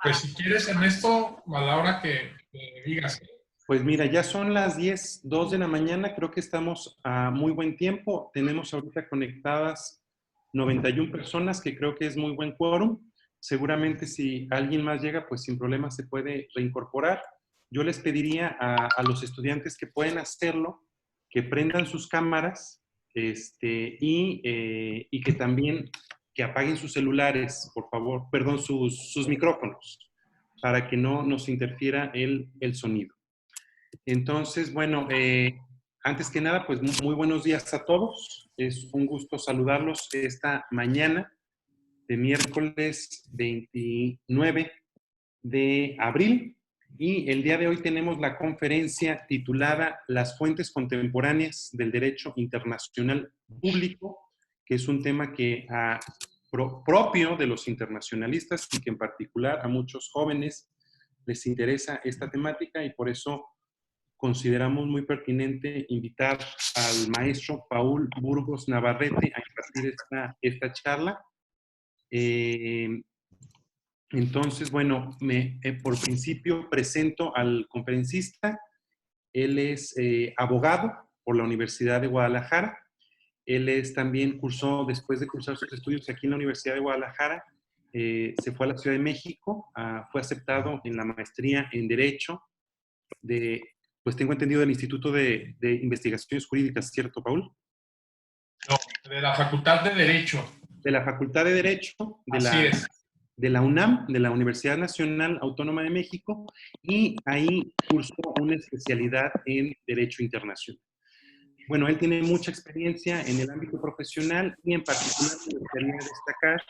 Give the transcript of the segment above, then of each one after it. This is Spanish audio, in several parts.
Pues si quieres, Ernesto, a la hora que digas. Pues mira, ya son las 2 de la mañana, creo que estamos a muy buen tiempo. Tenemos ahorita conectadas 91 personas, que creo que es muy buen quórum. Seguramente si alguien más llega, pues sin problema se puede reincorporar. Yo les pediría a los estudiantes que pueden hacerlo, que prendan sus cámaras y que también que apaguen sus celulares, por favor, perdón, sus micrófonos, para que no nos interfiera el sonido. Entonces, bueno, antes que nada, pues muy buenos días a todos. Es un gusto saludarlos esta mañana de miércoles 29 de abril. Y el día de hoy tenemos la conferencia titulada Las fuentes contemporáneas del derecho internacional público, que es un tema que propio de los internacionalistas y que en particular a muchos jóvenes les interesa esta temática, y por eso consideramos muy pertinente invitar al maestro Paul Burgos Navarrete a impartir esta charla. Entonces, bueno, por principio presento al conferencista. Él es abogado por la Universidad de Guadalajara. Él también después de cursar sus estudios aquí en la Universidad de Guadalajara, se fue a la Ciudad de México, fue aceptado en la maestría en Derecho pues tengo entendido, del Instituto de Investigaciones Jurídicas, ¿cierto, Paul? No, de la Facultad de Derecho. De la Facultad de Derecho de la UNAM, de la Universidad Nacional Autónoma de México, y ahí cursó una especialidad en Derecho Internacional. Bueno, él tiene mucha experiencia en el ámbito profesional y en particular me gustaría destacar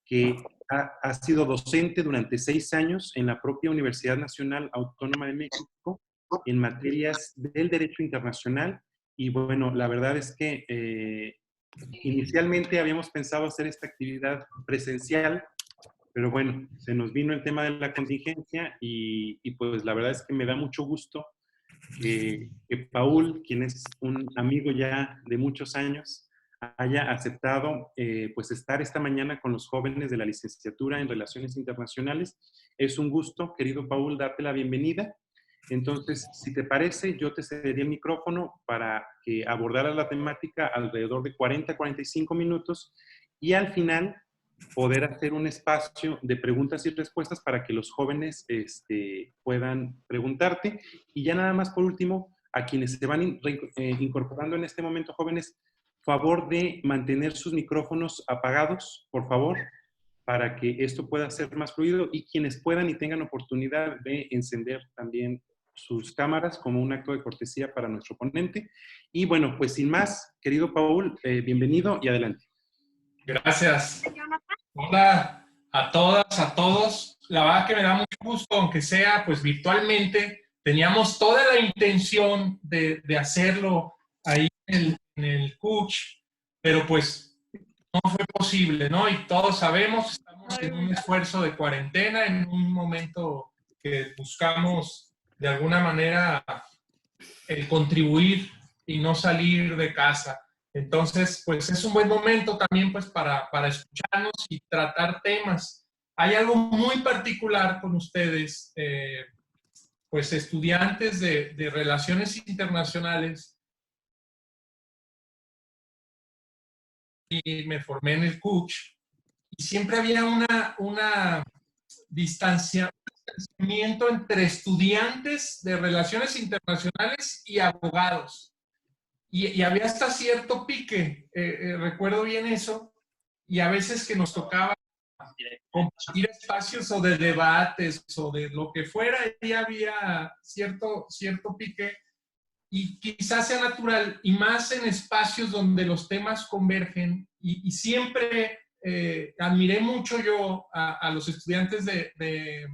que ha sido docente durante 6 años en la propia Universidad Nacional Autónoma de México en materias del derecho internacional. Y bueno, la verdad es que inicialmente habíamos pensado hacer esta actividad presencial, pero bueno, se nos vino el tema de la contingencia y pues la verdad es que me da mucho gusto que Paul, quien es un amigo ya de muchos años, haya aceptado pues estar esta mañana con los jóvenes de la licenciatura en Relaciones Internacionales. Es un gusto, querido Paul, darte la bienvenida. Entonces, si te parece, yo te cedería el micrófono para que abordaras la temática alrededor de 40-45 minutos y al final poder hacer un espacio de preguntas y respuestas para que los jóvenes puedan preguntarte. Y ya nada más por último, a quienes se van incorporando en este momento, jóvenes, favor de mantener sus micrófonos apagados, por favor, para que esto pueda ser más fluido, y quienes puedan y tengan oportunidad de encender también sus cámaras como un acto de cortesía para nuestro ponente. Y bueno, pues sin más, querido Paul, bienvenido y adelante. Gracias. Hola a todas, a todos. La verdad que me da mucho gusto, aunque sea pues virtualmente. Teníamos toda la intención de hacerlo ahí en el CUCH, pero pues no fue posible, ¿no? Y todos sabemos, estamos en un esfuerzo de cuarentena, en un momento que buscamos de alguna manera el contribuir y no salir de casa. Entonces, pues es un buen momento también pues para escucharnos y tratar temas. Hay algo muy particular con ustedes, pues estudiantes de Relaciones Internacionales, y me formé en el CUCH, y siempre había una distanciamiento entre estudiantes de Relaciones Internacionales y abogados. Y había hasta cierto pique, recuerdo bien eso, y a veces que nos tocaba compartir espacios o de debates o de lo que fuera, y había cierto pique, y quizás sea natural, y más en espacios donde los temas convergen, y siempre admiré mucho yo a los estudiantes de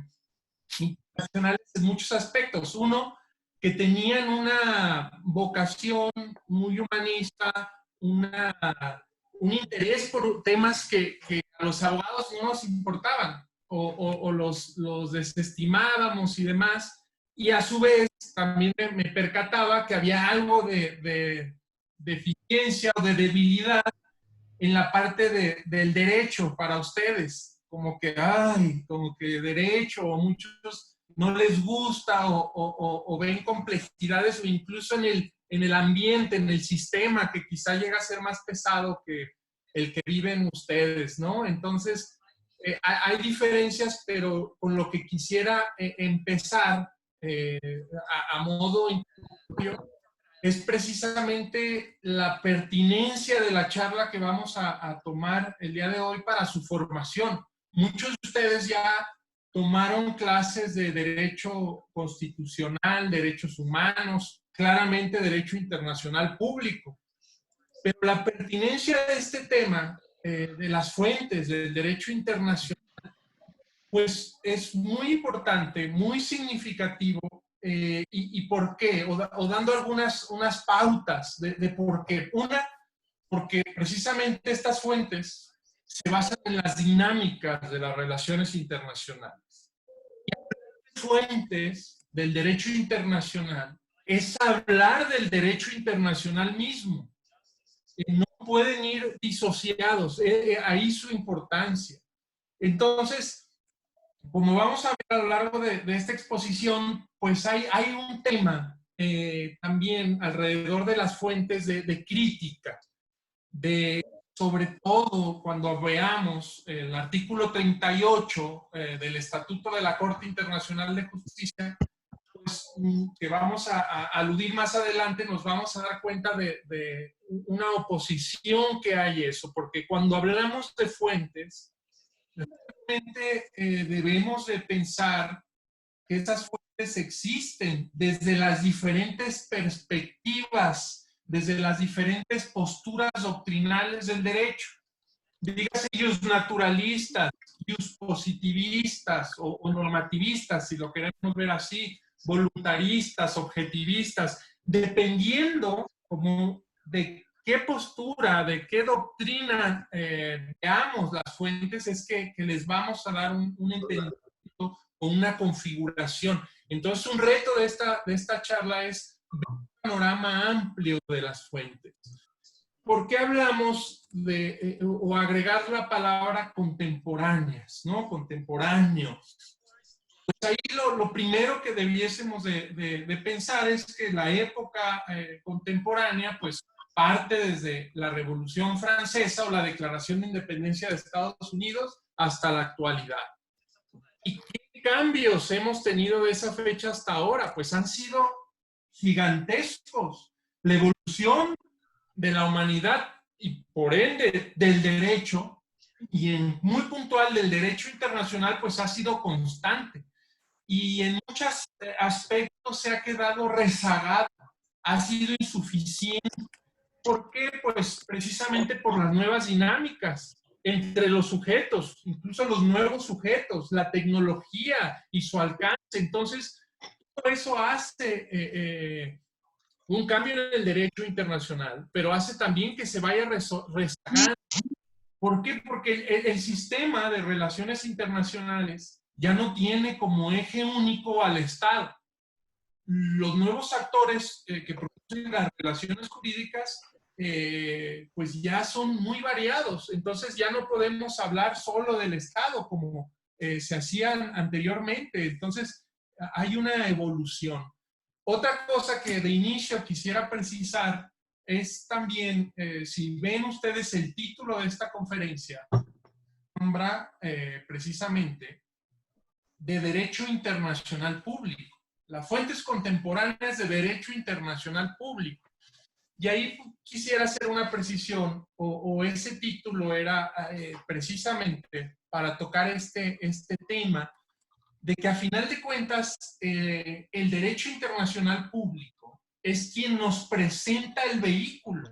internacionales en muchos aspectos. Uno, que tenían una vocación muy humanista, un interés por temas que a los abogados no nos importaban o los desestimábamos y demás. Y a su vez también me percataba que había algo de deficiencia o de debilidad en la parte del derecho para ustedes. como que derecho, o muchos no les gusta o ven complejidades, o incluso en el ambiente, en el sistema, que quizá llega a ser más pesado que el que viven ustedes, ¿no? Entonces, hay diferencias, pero con lo que quisiera empezar a modo introductorio es precisamente la pertinencia de la charla que vamos a tomar el día de hoy para su formación. Muchos de ustedes ya tomaron clases de derecho constitucional, derechos humanos, claramente derecho internacional público. Pero la pertinencia de este tema, de las fuentes del derecho internacional, pues es muy importante, muy significativo. ¿Y por qué? O dando unas pautas de por qué. Una, porque precisamente estas fuentes se basan en las dinámicas de las relaciones internacionales. Y hablar de fuentes del derecho internacional es hablar del derecho internacional mismo. No pueden ir disociados, ahí su importancia. Entonces, como vamos a ver a lo largo de esta exposición, pues hay un tema también alrededor de las fuentes de crítica, sobre todo cuando veamos el artículo 38 del Estatuto de la Corte Internacional de Justicia, pues, que vamos a aludir más adelante, nos vamos a dar cuenta de una oposición que hay eso, porque cuando hablamos de fuentes, realmente debemos de pensar que esas fuentes existen desde las diferentes perspectivas, desde las diferentes posturas doctrinales del derecho. Dígase ellos naturalistas, positivistas o normativistas, si lo queremos ver así, voluntaristas, objetivistas, dependiendo como de qué postura, de qué doctrina veamos las fuentes, es que les vamos a dar un entendimiento o una configuración. Entonces, un reto de esta charla es ver un panorama amplio de las fuentes. ¿Por qué hablamos de, o agregar la palabra contemporáneas, ¿no? Contemporáneos. Pues ahí lo primero que debiésemos de pensar es que la época contemporánea, pues parte desde la Revolución Francesa o la Declaración de Independencia de Estados Unidos hasta la actualidad. ¿Y qué cambios hemos tenido de esa fecha hasta ahora? Pues han sido gigantescos. La evolución de la humanidad y por ende del derecho, y en muy puntual del derecho internacional, pues ha sido constante. Y en muchos aspectos se ha quedado rezagado, ha sido insuficiente. ¿Por qué? Pues precisamente por las nuevas dinámicas entre los sujetos, incluso los nuevos sujetos, la tecnología y su alcance. Entonces, todo eso hace un cambio en el derecho internacional, pero hace también que se vaya rezagando. ¿Por qué? Porque el sistema de relaciones internacionales ya no tiene como eje único al Estado. Los nuevos actores que producen las relaciones jurídicas pues ya son muy variados. Entonces ya no podemos hablar solo del Estado como se hacían anteriormente. Entonces hay una evolución. Otra cosa que de inicio quisiera precisar es también, si ven ustedes el título de esta conferencia, nombra precisamente de Derecho Internacional Público, las fuentes contemporáneas de Derecho Internacional Público. Y ahí quisiera hacer una precisión, o ese título era precisamente para tocar este tema, de que a final de cuentas el derecho internacional público es quien nos presenta el vehículo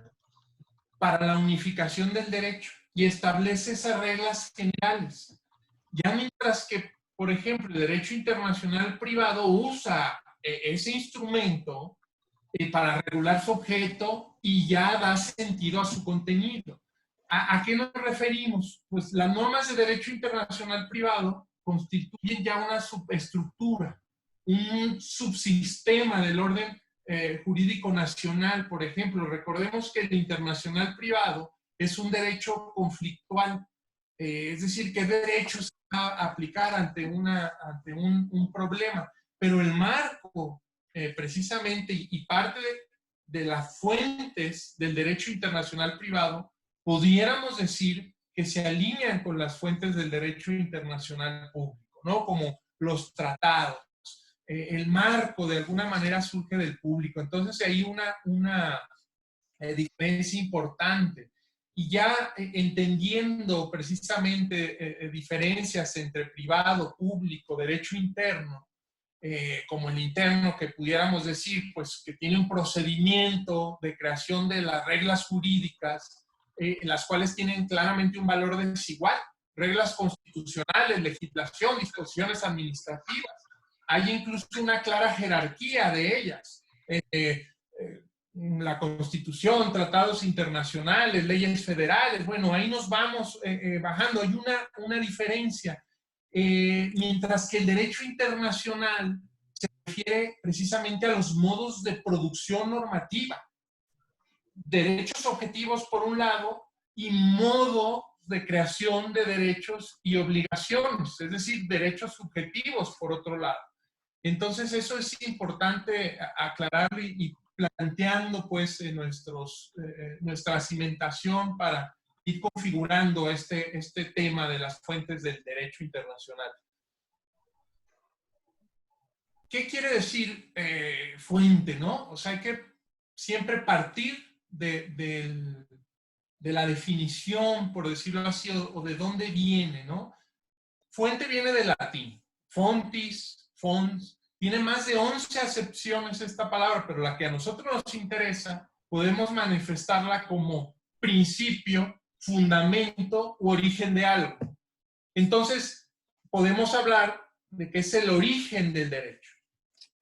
para la unificación del derecho y establece esas reglas generales. Ya mientras que, por ejemplo, el derecho internacional privado usa ese instrumento para regular su objeto y ya da sentido a su contenido. ¿A qué nos referimos? Pues las normas de derecho internacional privado constituyen ya una subestructura, un subsistema del orden jurídico nacional. Por ejemplo, recordemos que el internacional privado es un derecho conflictual. es decir, qué derechos aplicar ante un problema. Pero el marco, precisamente, y parte de las fuentes del derecho internacional privado, pudiéramos decir que se alinean con las fuentes del derecho internacional público, ¿no? Como los tratados. El marco, de alguna manera, surge del público. Entonces, hay una diferencia importante. Y ya entendiendo precisamente diferencias entre privado, público, derecho interno, como el interno, que pudiéramos decir, pues, que tiene un procedimiento de creación de las reglas jurídicas, las cuales tienen claramente un valor desigual, reglas constitucionales, legislación, disposiciones administrativas. Hay incluso una clara jerarquía de ellas. La Constitución, tratados internacionales, leyes federales, bueno, ahí nos vamos bajando. Hay una diferencia. Mientras que el derecho internacional se refiere precisamente a los modos de producción normativa. Derechos objetivos por un lado y modo de creación de derechos y obligaciones, es decir, derechos subjetivos por otro lado. Entonces eso es importante aclarar y planteando pues nuestra cimentación para ir configurando este tema de las fuentes del derecho internacional. ¿Qué quiere decir fuente, no? O sea, hay que siempre partir de la definición, por decirlo así, o de dónde viene, ¿no? Fuente viene del latín, fontis, fons, tiene más de 11 acepciones esta palabra, pero la que a nosotros nos interesa, podemos manifestarla como principio, fundamento u origen de algo. Entonces, podemos hablar de que es el origen del derecho.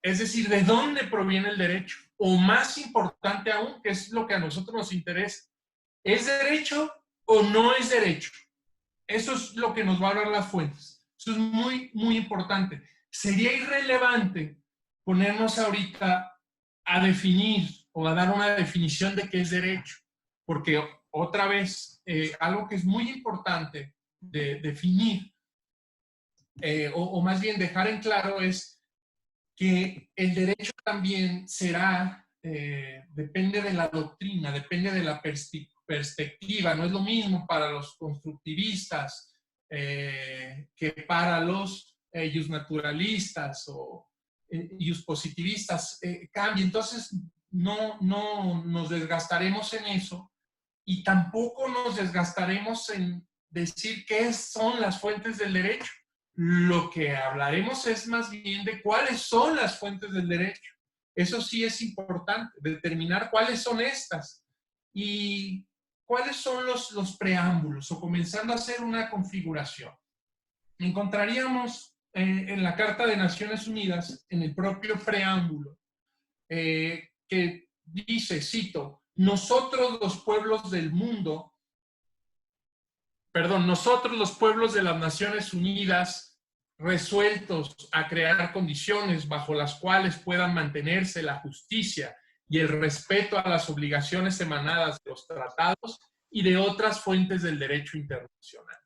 Es decir, de dónde proviene el derecho. O más importante aún, que es lo que a nosotros nos interesa. ¿Es derecho o no es derecho? Eso es lo que nos va a hablar las fuentes. Eso es muy, muy importante. Sería irrelevante ponernos ahorita a definir o a dar una definición de qué es derecho. Porque otra vez, algo que es muy importante de definir, o más bien dejar en claro, es que el derecho también será, depende de la doctrina, depende de la perspectiva. No es lo mismo para los constructivistas que para los justnaturalistas o justpositivistas. Cambia. Entonces, no nos desgastaremos en eso y tampoco nos desgastaremos en decir qué son las fuentes del derecho. Lo que hablaremos es más bien de cuáles son las fuentes del derecho. Eso sí es importante, determinar cuáles son estas y cuáles son los preámbulos, o comenzando a hacer una configuración. Encontraríamos en la Carta de Naciones Unidas, en el propio preámbulo, que dice, cito, nosotros los pueblos del mundo, nosotros los pueblos de las Naciones Unidas, resueltos a crear condiciones bajo las cuales puedan mantenerse la justicia y el respeto a las obligaciones emanadas de los tratados y de otras fuentes del derecho internacional.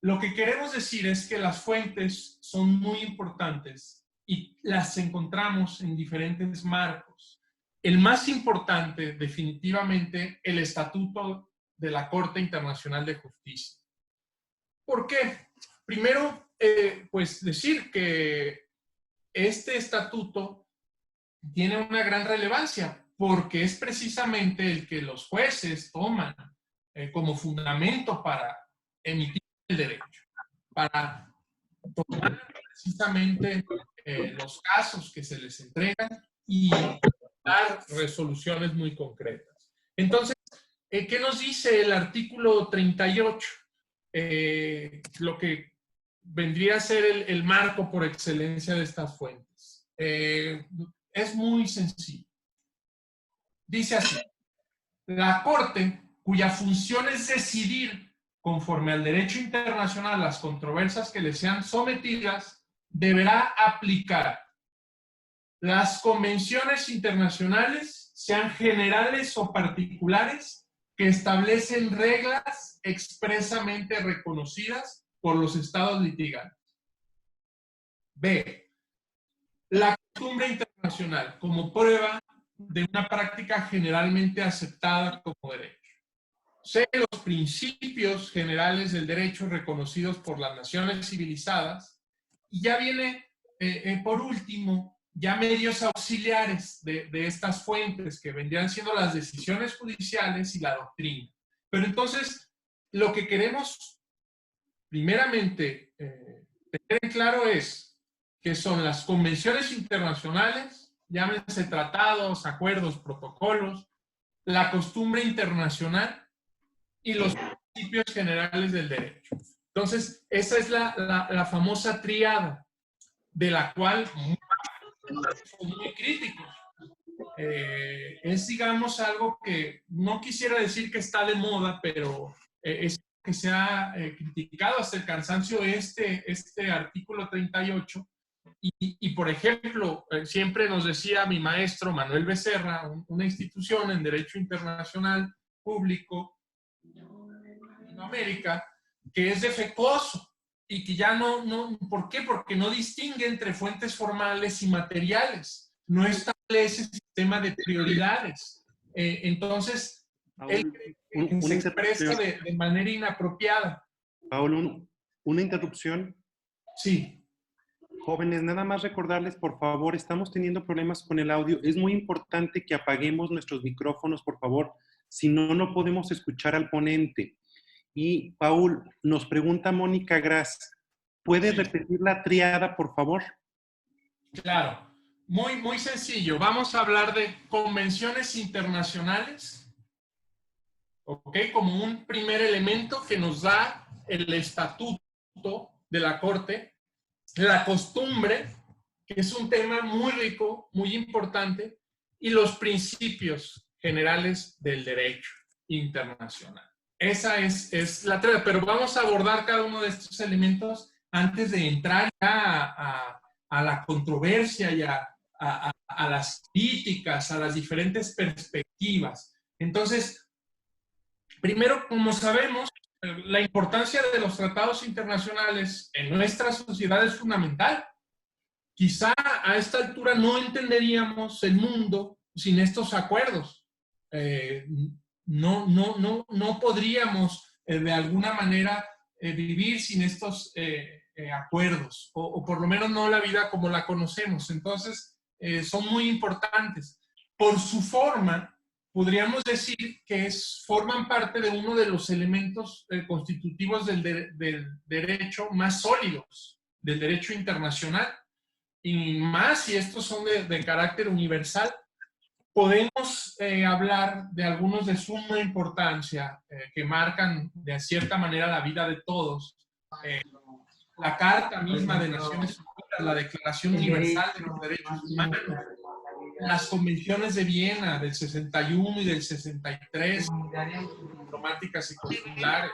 Lo que queremos decir es que las fuentes son muy importantes y las encontramos en diferentes marcos. El más importante, definitivamente, el Estatuto de la Corte Internacional de Justicia. ¿Por qué? Primero, pues decir que este estatuto tiene una gran relevancia porque es precisamente el que los jueces toman como fundamento para emitir el derecho, para tomar precisamente los casos que se les entregan y dar resoluciones muy concretas. Entonces, ¿qué nos dice el artículo 38? Lo que vendría a ser el marco por excelencia de estas fuentes. Es muy sencillo. Dice así, la Corte, cuya función es decidir conforme al derecho internacional las controversias que le sean sometidas, deberá aplicar las convenciones internacionales, sean generales o particulares, que establecen reglas expresamente reconocidas por los estados litigantes. B, la costumbre internacional como prueba de una práctica generalmente aceptada como derecho. C, los principios generales del derecho reconocidos por las naciones civilizadas. Y ya viene, por último, ya medios auxiliares de estas fuentes, que vendrían siendo las decisiones judiciales y la doctrina. Pero entonces, lo que queremos, primeramente, tener en claro es que son las convenciones internacionales, llámense tratados, acuerdos, protocolos, la costumbre internacional y los principios generales del derecho. Entonces, esa es la famosa tríada, de la cual son muy críticos. Es, digamos, algo que no quisiera decir que está de moda, pero es que se ha criticado hasta el cansancio este artículo 38. Y por ejemplo, siempre nos decía mi maestro Manuel Becerra, una institución en Derecho Internacional Público en América, que es defectuoso y que ya no, ¿por qué? Porque no distingue entre fuentes formales y materiales, no establece sistema de prioridades. Entonces, él se expresa de manera inapropiada. Paul, una interrupción. Sí. Jóvenes, nada más recordarles, por favor, estamos teniendo problemas con el audio. Es muy importante que apaguemos nuestros micrófonos, por favor. Si no, no podemos escuchar al ponente. Y, Paul, nos pregunta Mónica Gras, ¿puedes repetir la triada, por favor? Claro. Muy, muy sencillo. Vamos a hablar de convenciones internacionales, ¿ok? Como un primer elemento que nos da el estatuto de la Corte. La costumbre, que es un tema muy rico, muy importante, y los principios generales del derecho internacional. Esa es la tarea, pero vamos a abordar cada uno de estos elementos antes de entrar ya a la controversia y a las críticas, a las diferentes perspectivas. Entonces, primero, como sabemos, la importancia de los tratados internacionales en nuestra sociedad es fundamental. Quizá a esta altura no entenderíamos el mundo sin estos acuerdos. No podríamos de alguna manera vivir sin estos acuerdos, o por lo menos no la vida como la conocemos. Entonces, son muy importantes. Por su forma, podríamos decir que forman parte de uno de los elementos constitutivos del derecho más sólidos, del derecho internacional, y más si estos son de carácter universal. Podemos hablar de algunos de suma importancia que marcan de cierta manera la vida de todos. La Carta misma de Naciones Unidas, la Declaración Universal de los Derechos Humanos, las convenciones de Viena del 61 y del 63, diplomáticas y consulares,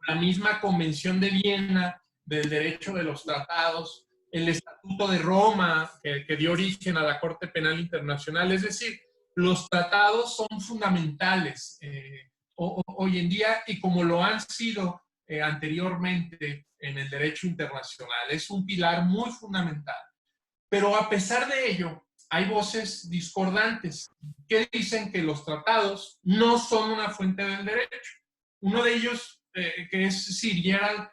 la misma Convención de Viena del Derecho de los Tratados, el Estatuto de Roma, que dio origen a la Corte Penal Internacional. Es decir, los tratados son fundamentales hoy en día, y como lo han sido anteriormente en el derecho internacional. Es un pilar muy fundamental. Pero a pesar de ello, hay voces discordantes que dicen que los tratados no son una fuente del derecho. Uno de ellos, que es Sir Gerald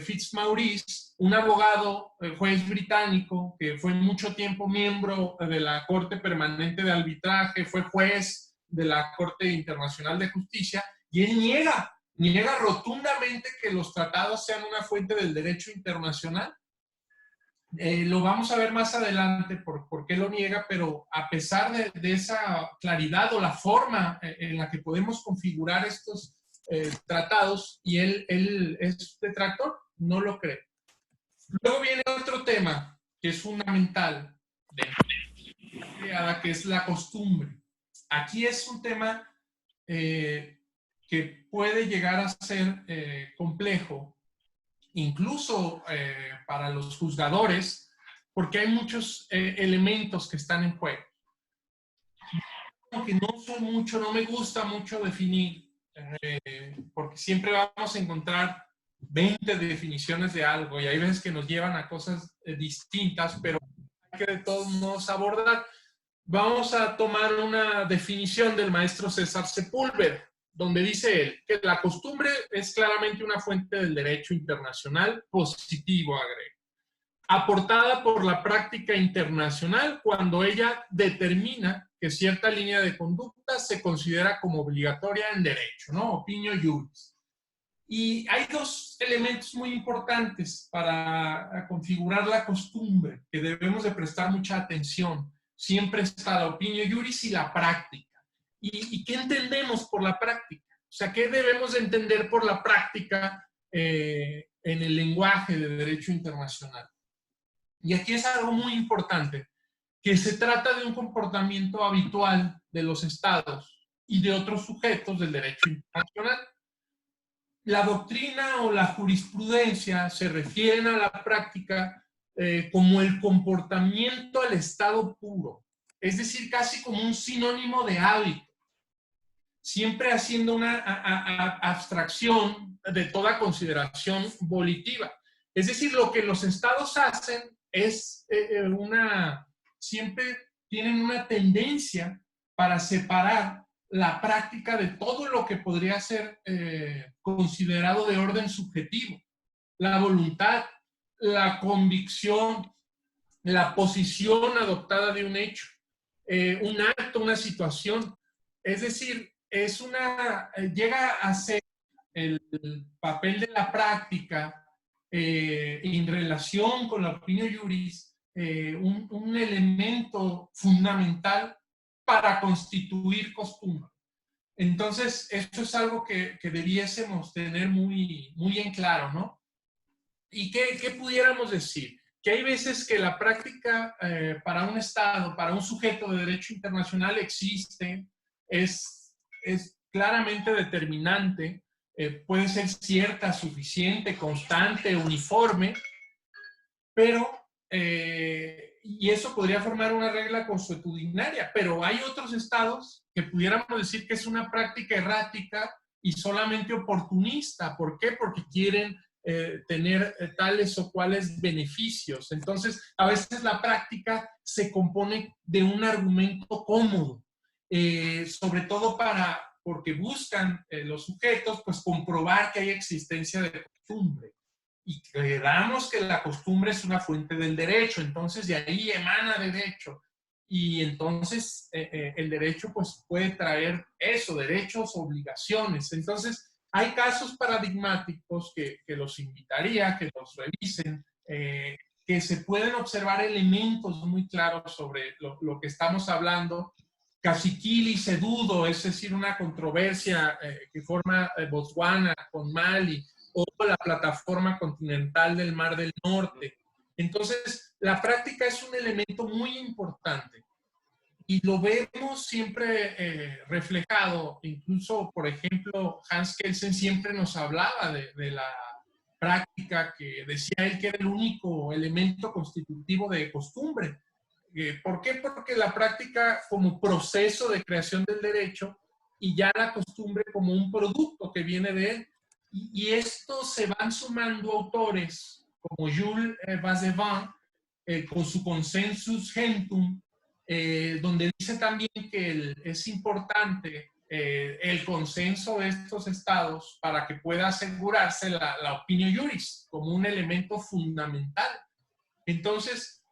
Fitzmaurice, un abogado, juez británico, que fue mucho tiempo miembro de la Corte Permanente de Arbitraje, fue juez de la Corte Internacional de Justicia, y él niega rotundamente que los tratados sean una fuente del derecho internacional. Lo vamos a ver más adelante por qué lo niega, pero a pesar de esa claridad o la forma en la que podemos configurar estos tratados, y él es detractor, no lo cree. Luego viene otro tema que es fundamental, que es la costumbre. Aquí es un tema que puede llegar a ser complejo, incluso para los juzgadores, porque hay muchos elementos que están en juego. Aunque no me gusta mucho definir porque siempre vamos a encontrar 20 definiciones de algo y hay veces que nos llevan a cosas distintas, pero hay que de todos modos abordar. Vamos a tomar una definición del maestro César Sepúlveda, donde dice él que la costumbre es claramente una fuente del derecho internacional positivo, agrega, aportada por la práctica internacional cuando ella determina que cierta línea de conducta se considera como obligatoria en derecho, ¿no? Opinio iuris. Y hay dos elementos muy importantes para configurar la costumbre que debemos de prestar mucha atención. Siempre está la opinio iuris y la práctica. ¿Y qué entendemos por la práctica? O sea, ¿qué debemos de entender por la práctica en el lenguaje de derecho internacional? Y aquí es algo muy importante, que se trata de un comportamiento habitual de los estados y de otros sujetos del derecho internacional. La doctrina o la jurisprudencia se refieren a la práctica como el comportamiento al estado puro, es decir, casi como un sinónimo de hábito, siempre haciendo una abstracción de toda consideración volitiva. Es decir, lo que los estados hacen es siempre tienen una tendencia para separar la práctica de todo lo que podría ser considerado de orden subjetivo. La voluntad, la convicción, la posición adoptada de un hecho, un acto, una situación. Es decir, llega a ser el papel de la práctica en relación con la opinio iuris un elemento fundamental para constituir costumbre. Entonces, esto es algo que debiésemos tener muy, muy en claro, ¿no? ¿Y qué pudiéramos decir? Que hay veces que la práctica para un Estado, para un sujeto de derecho internacional existe, es claramente determinante, puede ser cierta, suficiente, constante, uniforme, pero, y eso podría formar una regla consuetudinaria, pero hay otros estados que pudiéramos decir que es una práctica errática y solamente oportunista. ¿Por qué? Porque quieren tener tales o cuales beneficios. Entonces, a veces la práctica se compone de un argumento cómodo, sobre todo porque buscan los sujetos, pues comprobar que hay existencia de costumbre. Y creamos que la costumbre es una fuente del derecho, entonces de ahí emana derecho. Y entonces el derecho pues puede traer eso, derechos, obligaciones. Entonces hay casos paradigmáticos que los invitaría, que los revisen, que se pueden observar elementos muy claros sobre lo que estamos hablando. Caciquili y Cedudo, es decir, una controversia que forma Botswana con Mali, o la plataforma continental del Mar del Norte. Entonces, la práctica es un elemento muy importante y lo vemos siempre reflejado. Incluso, por ejemplo, Hans Kelsen siempre nos hablaba de la práctica, que decía él que era el único elemento constitutivo de costumbre. ¿Por qué? Porque la práctica como proceso de creación del derecho y ya la costumbre como un producto que viene de él. Y esto se van sumando autores como Jules Bazevin con su Consensus Gentum, donde dice también que es importante el consenso de estos estados para que pueda asegurarse la opinio iuris como un elemento fundamental. Entonces,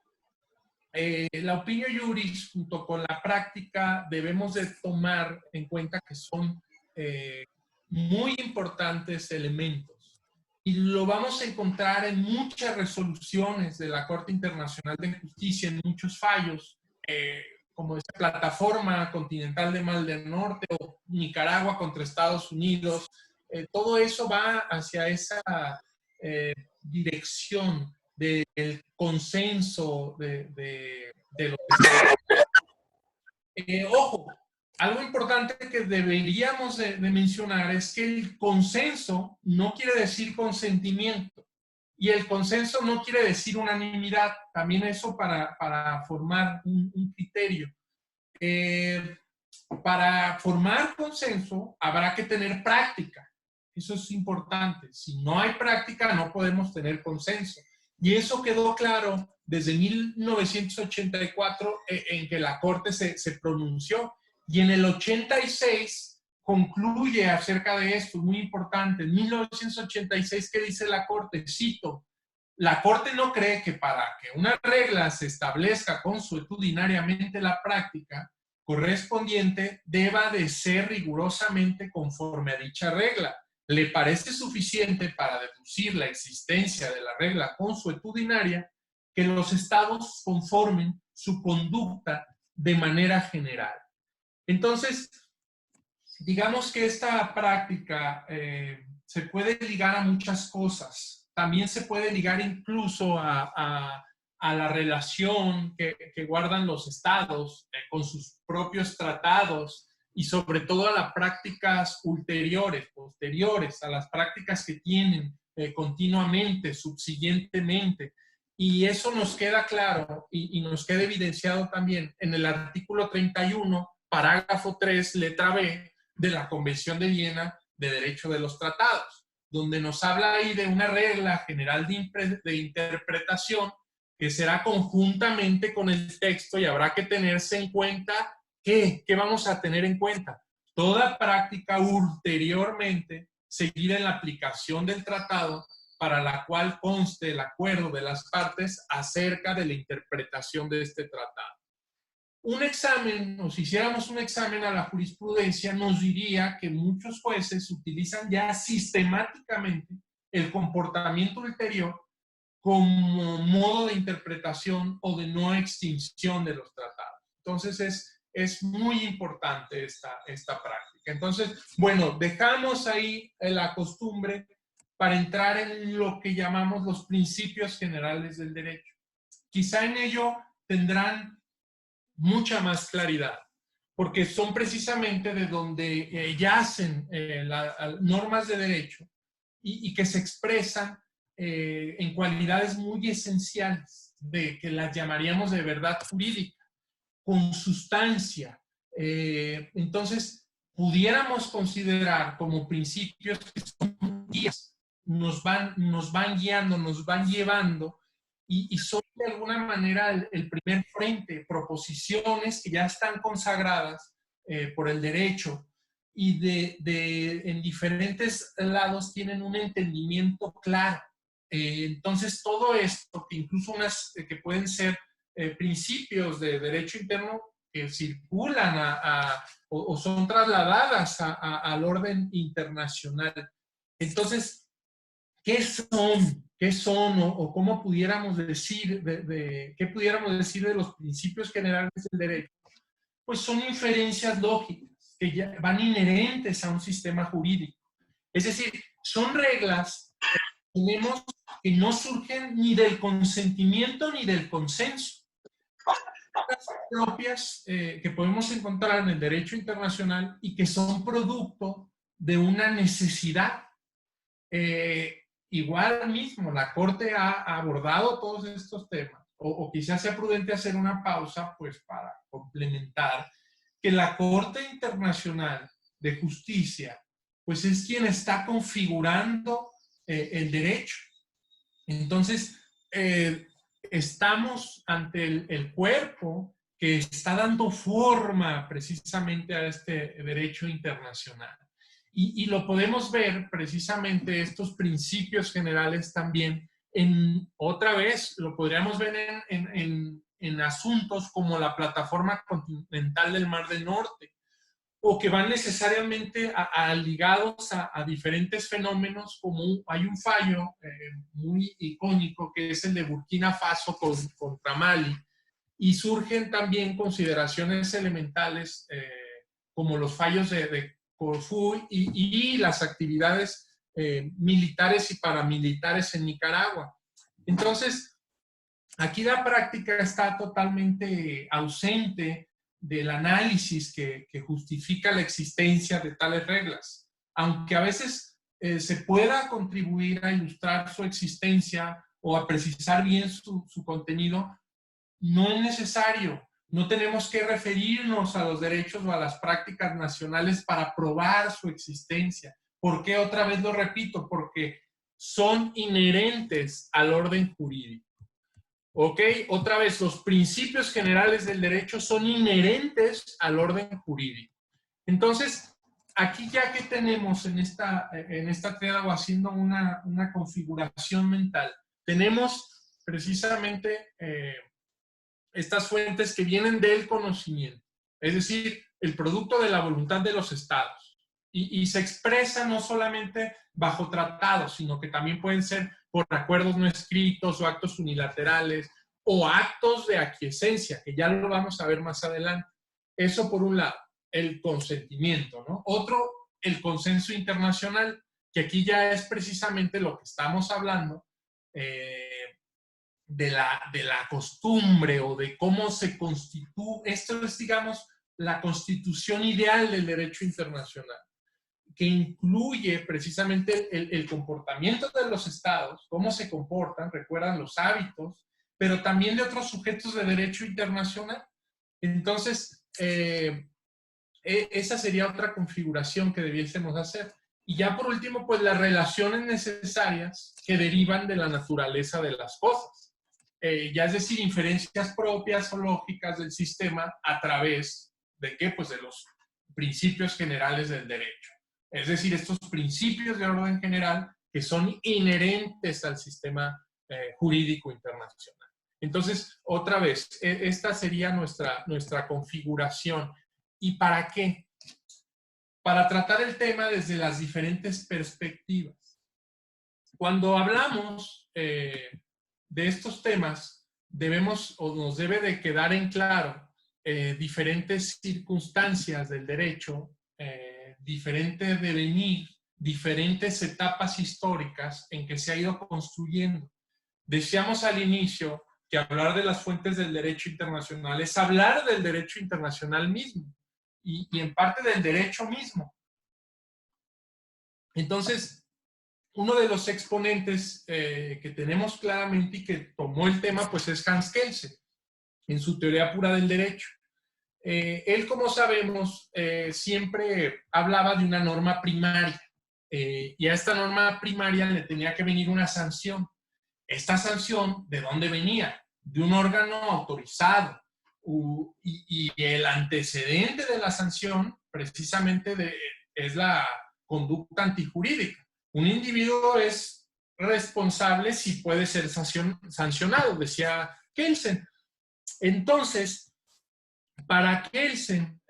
la opinio iuris junto con la práctica debemos de tomar en cuenta que son muy importantes elementos. Y lo vamos a encontrar en muchas resoluciones de la Corte Internacional de Justicia, en muchos fallos, como esta plataforma continental de Mar del Norte o Nicaragua contra Estados Unidos. Todo eso va hacia esa dirección del consenso de los estados. Ojo, algo importante que deberíamos de mencionar es que el consenso no quiere decir consentimiento y el consenso no quiere decir unanimidad. También eso para formar un criterio. para formar consenso habrá que tener práctica. Eso es importante. Si no hay práctica, no podemos tener consenso. Y eso quedó claro desde 1984 en que la Corte se pronunció. Y en el 86 concluye acerca de esto, muy importante. En 1986, ¿qué dice la Corte? Cito: la Corte no cree que para que una regla se establezca consuetudinariamente la práctica correspondiente deba de ser rigurosamente conforme a dicha regla. Le parece suficiente para deducir la existencia de la regla consuetudinaria que los estados conformen su conducta de manera general. Entonces, digamos que esta práctica se puede ligar a muchas cosas. También se puede ligar incluso a la relación que guardan los estados con sus propios tratados y sobre todo a las prácticas ulteriores, posteriores, a las prácticas que tienen continuamente, subsiguientemente. Y eso nos queda claro y nos queda evidenciado también en el artículo 31, parágrafo 3, letra B, de la Convención de Viena de Derecho de los Tratados, donde nos habla ahí de una regla general de interpretación que será conjuntamente con el texto y habrá que tenerse en cuenta. ¿Qué vamos a tener en cuenta? Toda práctica ulteriormente seguida en la aplicación del tratado para la cual conste el acuerdo de las partes acerca de la interpretación de este tratado. Un examen, o si hiciéramos un examen a la jurisprudencia, nos diría que muchos jueces utilizan ya sistemáticamente el comportamiento ulterior como modo de interpretación o de no extinción de los tratados. Entonces es muy importante esta práctica. Entonces, bueno, dejamos ahí la costumbre para entrar en lo que llamamos los principios generales del derecho. Quizá en ello tendrán mucha más claridad, porque son precisamente de donde yacen las normas de derecho y que se expresan en cualidades muy esenciales, de que las llamaríamos de verdad jurídica, con sustancia. Entonces, pudiéramos considerar como principios que son guías, nos van guiando, nos van llevando, y son de alguna manera el primer frente, proposiciones que ya están consagradas por el derecho y en diferentes lados tienen un entendimiento claro. Entonces, todo esto, que incluso unas que pueden ser principios de derecho interno que circulan o son trasladadas al orden internacional. Entonces, ¿qué son o cómo pudiéramos decir qué pudiéramos decir de los principios generales del derecho? Pues son inferencias lógicas que ya van inherentes a un sistema jurídico. Es decir, son reglas que tenemos que no surgen ni del consentimiento ni del consenso. Las propias que podemos encontrar en el derecho internacional y que son producto de una necesidad. Igual mismo, la Corte ha abordado todos estos temas, o quizás sea prudente hacer una pausa, pues para complementar que la Corte Internacional de Justicia, pues es quien está configurando el derecho. Entonces, estamos ante el cuerpo que está dando forma precisamente a este derecho internacional. Y lo podemos ver precisamente estos principios generales también otra vez, lo podríamos ver en asuntos como la plataforma continental del Mar del Norte, o que van necesariamente ligados a diferentes fenómenos, como hay un fallo muy icónico que es el de Burkina Faso contra Mali, y surgen también consideraciones elementales como los fallos de Corfú y las actividades militares y paramilitares en Nicaragua. Entonces, aquí la práctica está totalmente ausente del análisis que justifica la existencia de tales reglas, aunque a veces se pueda contribuir a ilustrar su existencia o a precisar bien su contenido, no es necesario. No tenemos que referirnos a los derechos o a las prácticas nacionales para probar su existencia. ¿Por qué? Otra vez lo repito, porque son inherentes al orden jurídico. ¿Ok? Otra vez, los principios generales del derecho son inherentes al orden jurídico. Entonces, aquí ya que tenemos en esta triada o haciendo una configuración mental, tenemos precisamente estas fuentes que vienen del conocimiento, es decir, el producto de la voluntad de los estados. Y se expresa no solamente bajo tratados, sino que también pueden ser por acuerdos no escritos o actos unilaterales o actos de aquiescencia, que ya lo vamos a ver más adelante. Eso por un lado, el consentimiento, ¿no? Otro, el consenso internacional, que aquí ya es precisamente lo que estamos hablando, de la costumbre o de cómo se constituye. Esto es, digamos, la constitución ideal del derecho internacional, que incluye precisamente el comportamiento de los estados, cómo se comportan, recuerdan los hábitos, pero también de otros sujetos de derecho internacional. Entonces, esa sería otra configuración que debiésemos hacer. Y ya por último, pues las relaciones necesarias que derivan de la naturaleza de las cosas. Ya es decir, inferencias propias o lógicas del sistema a través de ¿qué? Pues de los principios generales del derecho. Es decir, estos principios de orden general que son inherentes al sistema jurídico internacional. Entonces, otra vez, esta sería nuestra configuración. ¿Y para qué? Para tratar el tema desde las diferentes perspectivas. Cuando hablamos de estos temas, debemos o nos debe de quedar en claro diferentes circunstancias del derecho, diferente devenir, diferentes etapas históricas en que se ha ido construyendo. Decíamos al inicio que hablar de las fuentes del derecho internacional es hablar del derecho internacional mismo y en parte del derecho mismo. Entonces, uno de los exponentes que tenemos claramente y que tomó el tema, pues es Hans Kelsen, en su teoría pura del derecho. Él, como sabemos, siempre hablaba de una norma primaria, y a esta norma primaria le tenía que venir una sanción. Esta sanción, ¿de dónde venía? De un órgano autorizado, y el antecedente de la sanción, precisamente, es la conducta antijurídica. Un individuo es responsable si puede ser sancionado, decía Kelsen. Entonces, para Kelsen,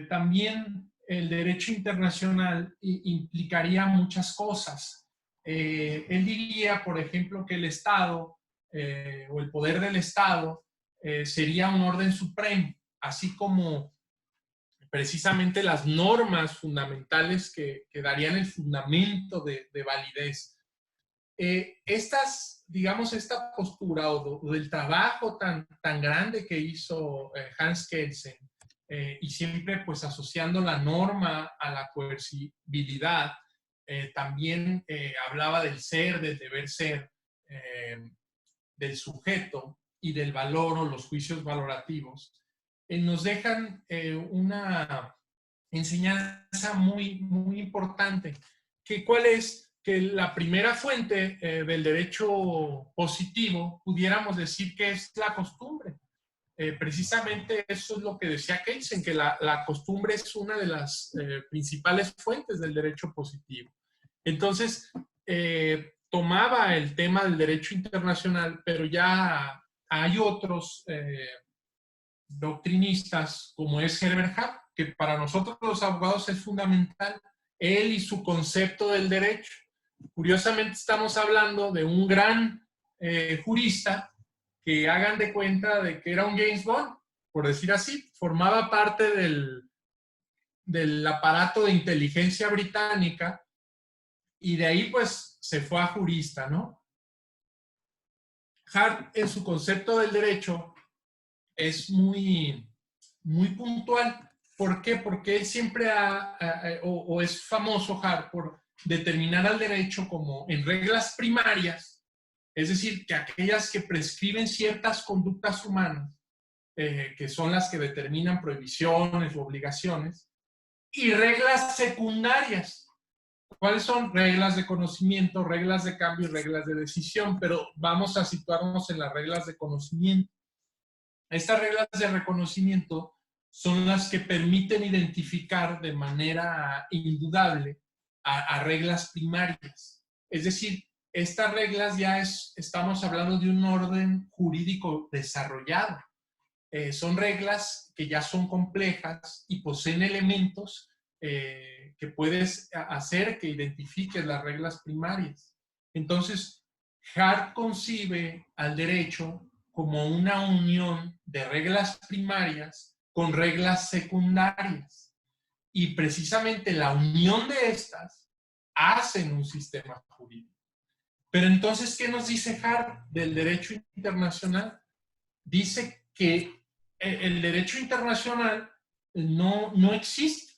también el derecho internacional implicaría muchas cosas. Él diría, por ejemplo, que el Estado o el poder del Estado sería un orden supremo, así como precisamente las normas fundamentales que darían el fundamento de validez. Digamos, esta postura o del trabajo tan grande que hizo Hans Kelsen, y siempre pues asociando la norma a la coercibilidad, también hablaba del ser, del deber ser, del sujeto y del valor o los juicios valorativos. Nos dejan una enseñanza muy, muy importante. ¿Cuál es? Que la primera fuente del derecho positivo, pudiéramos decir que es la costumbre. Precisamente eso es lo que decía Kelsen, que la costumbre es una de las principales fuentes del derecho positivo. Entonces, tomaba el tema del derecho internacional, pero ya hay otros doctrinistas, como es Herbert Happ, que para nosotros los abogados es fundamental, él y su concepto del derecho. Curiosamente estamos hablando de un gran jurista que hagan de cuenta de que era un James Bond, por decir así, formaba parte del aparato de inteligencia británica y de ahí pues se fue a jurista, ¿no? Hart en su concepto del derecho es muy, muy puntual. ¿Por qué? Porque él siempre o es famoso Hart por determinar al derecho como en reglas primarias, es decir, que aquellas que prescriben ciertas conductas humanas que son las que determinan prohibiciones u obligaciones, y reglas secundarias. ¿Cuáles son? Reglas de conocimiento, reglas de cambio y reglas de decisión, pero vamos a situarnos en las reglas de conocimiento. Estas reglas de reconocimiento son las que permiten identificar de manera indudable a reglas primarias. Es decir, estas reglas ya estamos hablando de un orden jurídico desarrollado. Son reglas que ya son complejas y poseen elementos que puedes hacer que identifiques las reglas primarias. Entonces, Hart concibe al derecho como una unión de reglas primarias con reglas secundarias. Y precisamente la unión de estas hacen un sistema jurídico. Pero entonces, ¿qué nos dice Hart del derecho internacional? Dice que el derecho internacional no existe.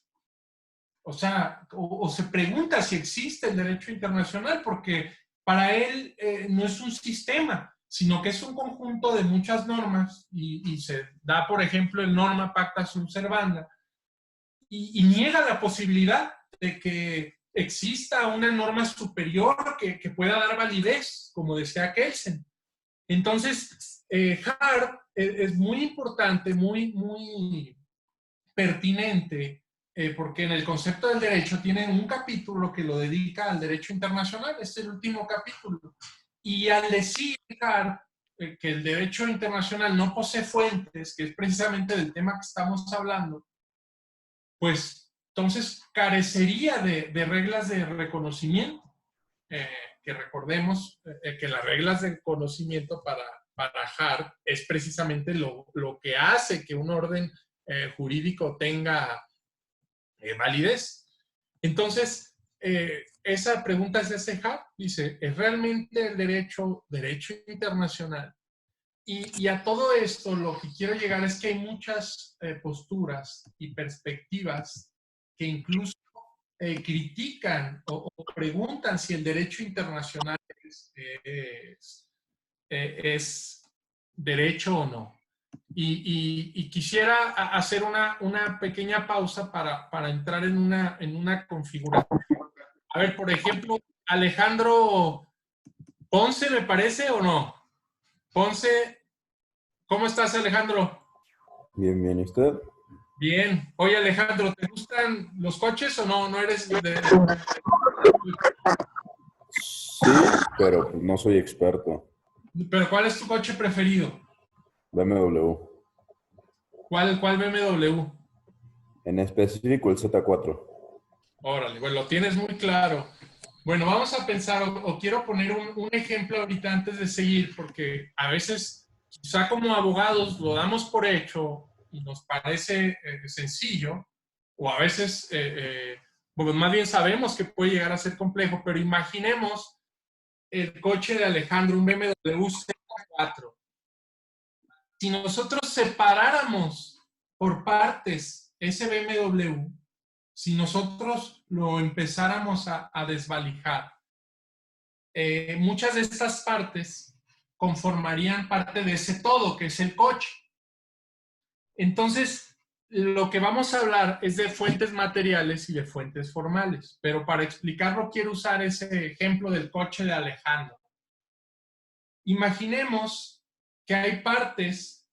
O sea, o se pregunta si existe el derecho internacional, porque para él no es un sistema, sino que es un conjunto de muchas normas, y se da, por ejemplo, el norma pacta sunt servanda, y niega la posibilidad de que exista una norma superior que pueda dar validez, como decía Kelsen. Entonces, Hart es muy importante, muy pertinente, porque en el concepto del derecho tiene un capítulo que lo dedica al derecho internacional, es el último capítulo. Y al decir Hart que el derecho internacional no posee fuentes, que es precisamente del tema que estamos hablando, pues entonces carecería de reglas de reconocimiento. Que recordemos que las reglas de conocimiento para Hart es precisamente lo que hace que un orden jurídico tenga validez. Entonces, esa pregunta se hace Hart, dice, ¿es realmente el derecho internacional? Y a todo esto lo que quiero llegar es que hay muchas posturas y perspectivas que incluso critican o preguntan si el derecho internacional es derecho o no. Y quisiera hacer una pequeña pausa para entrar en una configuración. A ver, por ejemplo, Alejandro Ponce, ¿me parece o no? Ponce, ¿cómo estás, Alejandro? Bien, bien, ¿y usted? Bien. Oye, Alejandro, ¿te gustan los coches o no? ¿No eres de... Sí, pero pues, no soy experto. ¿Pero cuál es tu coche preferido? BMW. ¿Cuál BMW? En específico el Z4. Órale, bueno, lo tienes muy claro. Bueno, vamos a pensar, o quiero poner un ejemplo ahorita antes de seguir, porque a veces, quizá como abogados, lo damos por hecho y nos parece sencillo, o a veces, pues más bien sabemos que puede llegar a ser complejo, pero imaginemos el coche de Alejandro, un BMW Z4. Si nosotros separáramos por partes ese BMW, si nosotros lo empezáramos a desvalijar, muchas de estas partes conformarían parte de ese todo, que es el coche. Entonces, lo que vamos a hablar es de fuentes materiales y de fuentes formales, pero para explicarlo quiero usar ese ejemplo del coche de Alejandro. Imaginemos que hay partes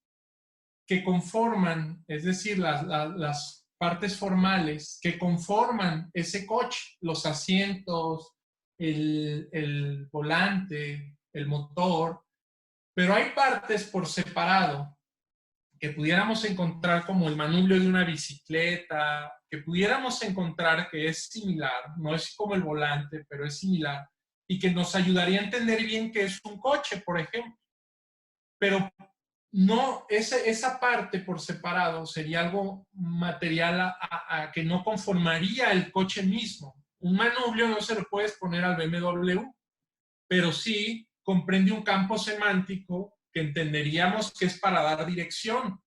que conforman, es decir, las partes formales que conforman ese coche, los asientos, el volante, el motor, pero hay partes por separado que pudiéramos encontrar como el manubrio de una bicicleta, que pudiéramos encontrar que es similar, no es como el volante, pero es similar, y que nos ayudaría a entender bien qué es un coche, por ejemplo. Pero no, esa parte por separado sería algo material a que no conformaría el coche mismo. Un manubrio no se lo puedes poner al BMW, pero sí comprende un campo semántico que entenderíamos que es para dar dirección.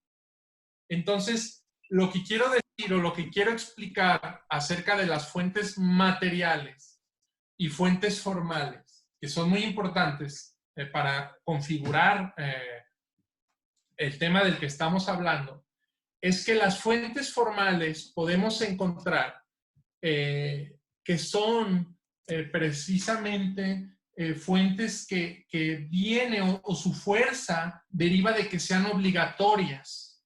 Entonces, lo que quiero decir o lo que quiero explicar acerca de las fuentes materiales y fuentes formales, que son muy importantes para configurar el tema del que estamos hablando, es que las fuentes formales podemos encontrar que son precisamente fuentes que vienen o su fuerza deriva de que sean obligatorias.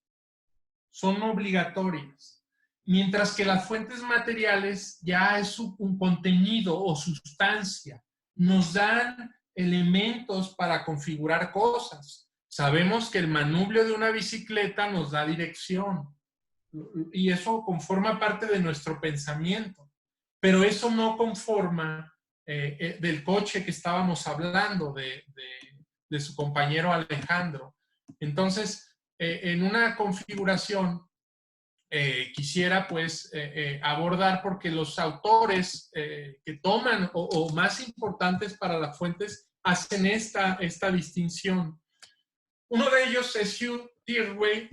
Son obligatorias. Mientras que las fuentes materiales ya es un contenido o sustancia. Nos dan elementos para configurar cosas. Sabemos que el manubrio de una bicicleta nos da dirección. Y eso conforma parte de nuestro pensamiento. Pero eso no conforma del coche que estábamos hablando, de su compañero Alejandro. Entonces, en una configuración quisiera pues abordar, porque los autores que toman o más importantes para las fuentes hacen esta distinción. Uno de ellos es Hugh Tirway,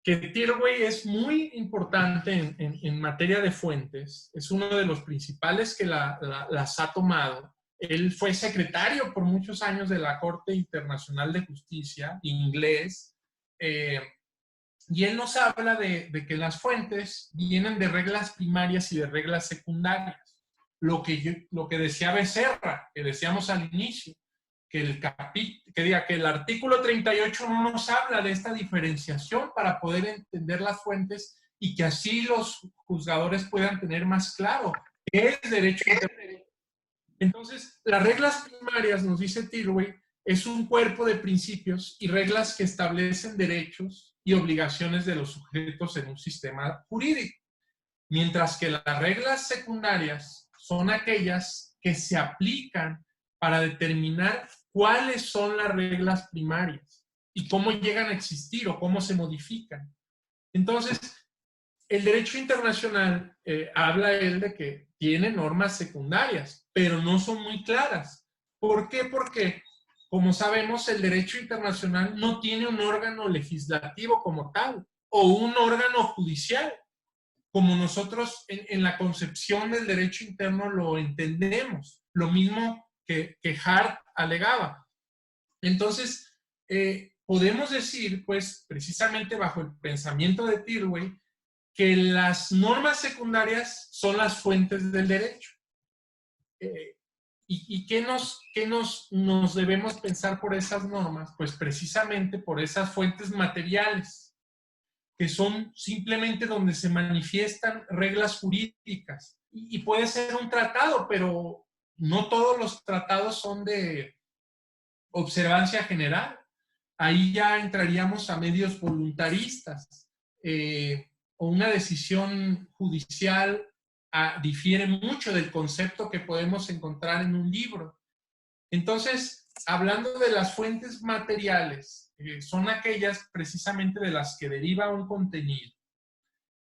que Tirway es muy importante en materia de fuentes, es uno de los principales que las ha tomado. Él fue secretario por muchos años de la Corte Internacional de Justicia, inglés, y él nos habla de que las fuentes vienen de reglas primarias y de reglas secundarias. Lo que decía Becerra, que decíamos al inicio, que el artículo 38 no nos habla de esta diferenciación para poder entender las fuentes y que así los juzgadores puedan tener más claro qué es derecho internacional. Entonces, las reglas primarias, nos dice Tirway, es un cuerpo de principios y reglas que establecen derechos y obligaciones de los sujetos en un sistema jurídico. Mientras que las reglas secundarias son aquellas que se aplican para determinar cuáles son las reglas primarias y cómo llegan a existir o cómo se modifican. Entonces, el derecho internacional habla él de que tiene normas secundarias, pero no son muy claras. ¿Por qué? Porque, como sabemos, el derecho internacional no tiene un órgano legislativo como tal o un órgano judicial, como nosotros en la concepción del derecho interno lo entendemos. Lo mismo que Hart alegaba. Entonces, podemos decir, pues, precisamente bajo el pensamiento de Tirway, que las normas secundarias son las fuentes del derecho. ¿Y qué nos debemos pensar por esas normas? Pues precisamente por esas fuentes materiales, que son simplemente donde se manifiestan reglas jurídicas. Y puede ser un tratado, pero no todos los tratados son de observancia general. Ahí ya entraríamos a medios voluntaristas. O una decisión judicial difiere mucho del concepto que podemos encontrar en un libro. Entonces, hablando de las fuentes materiales, son aquellas precisamente de las que deriva un contenido.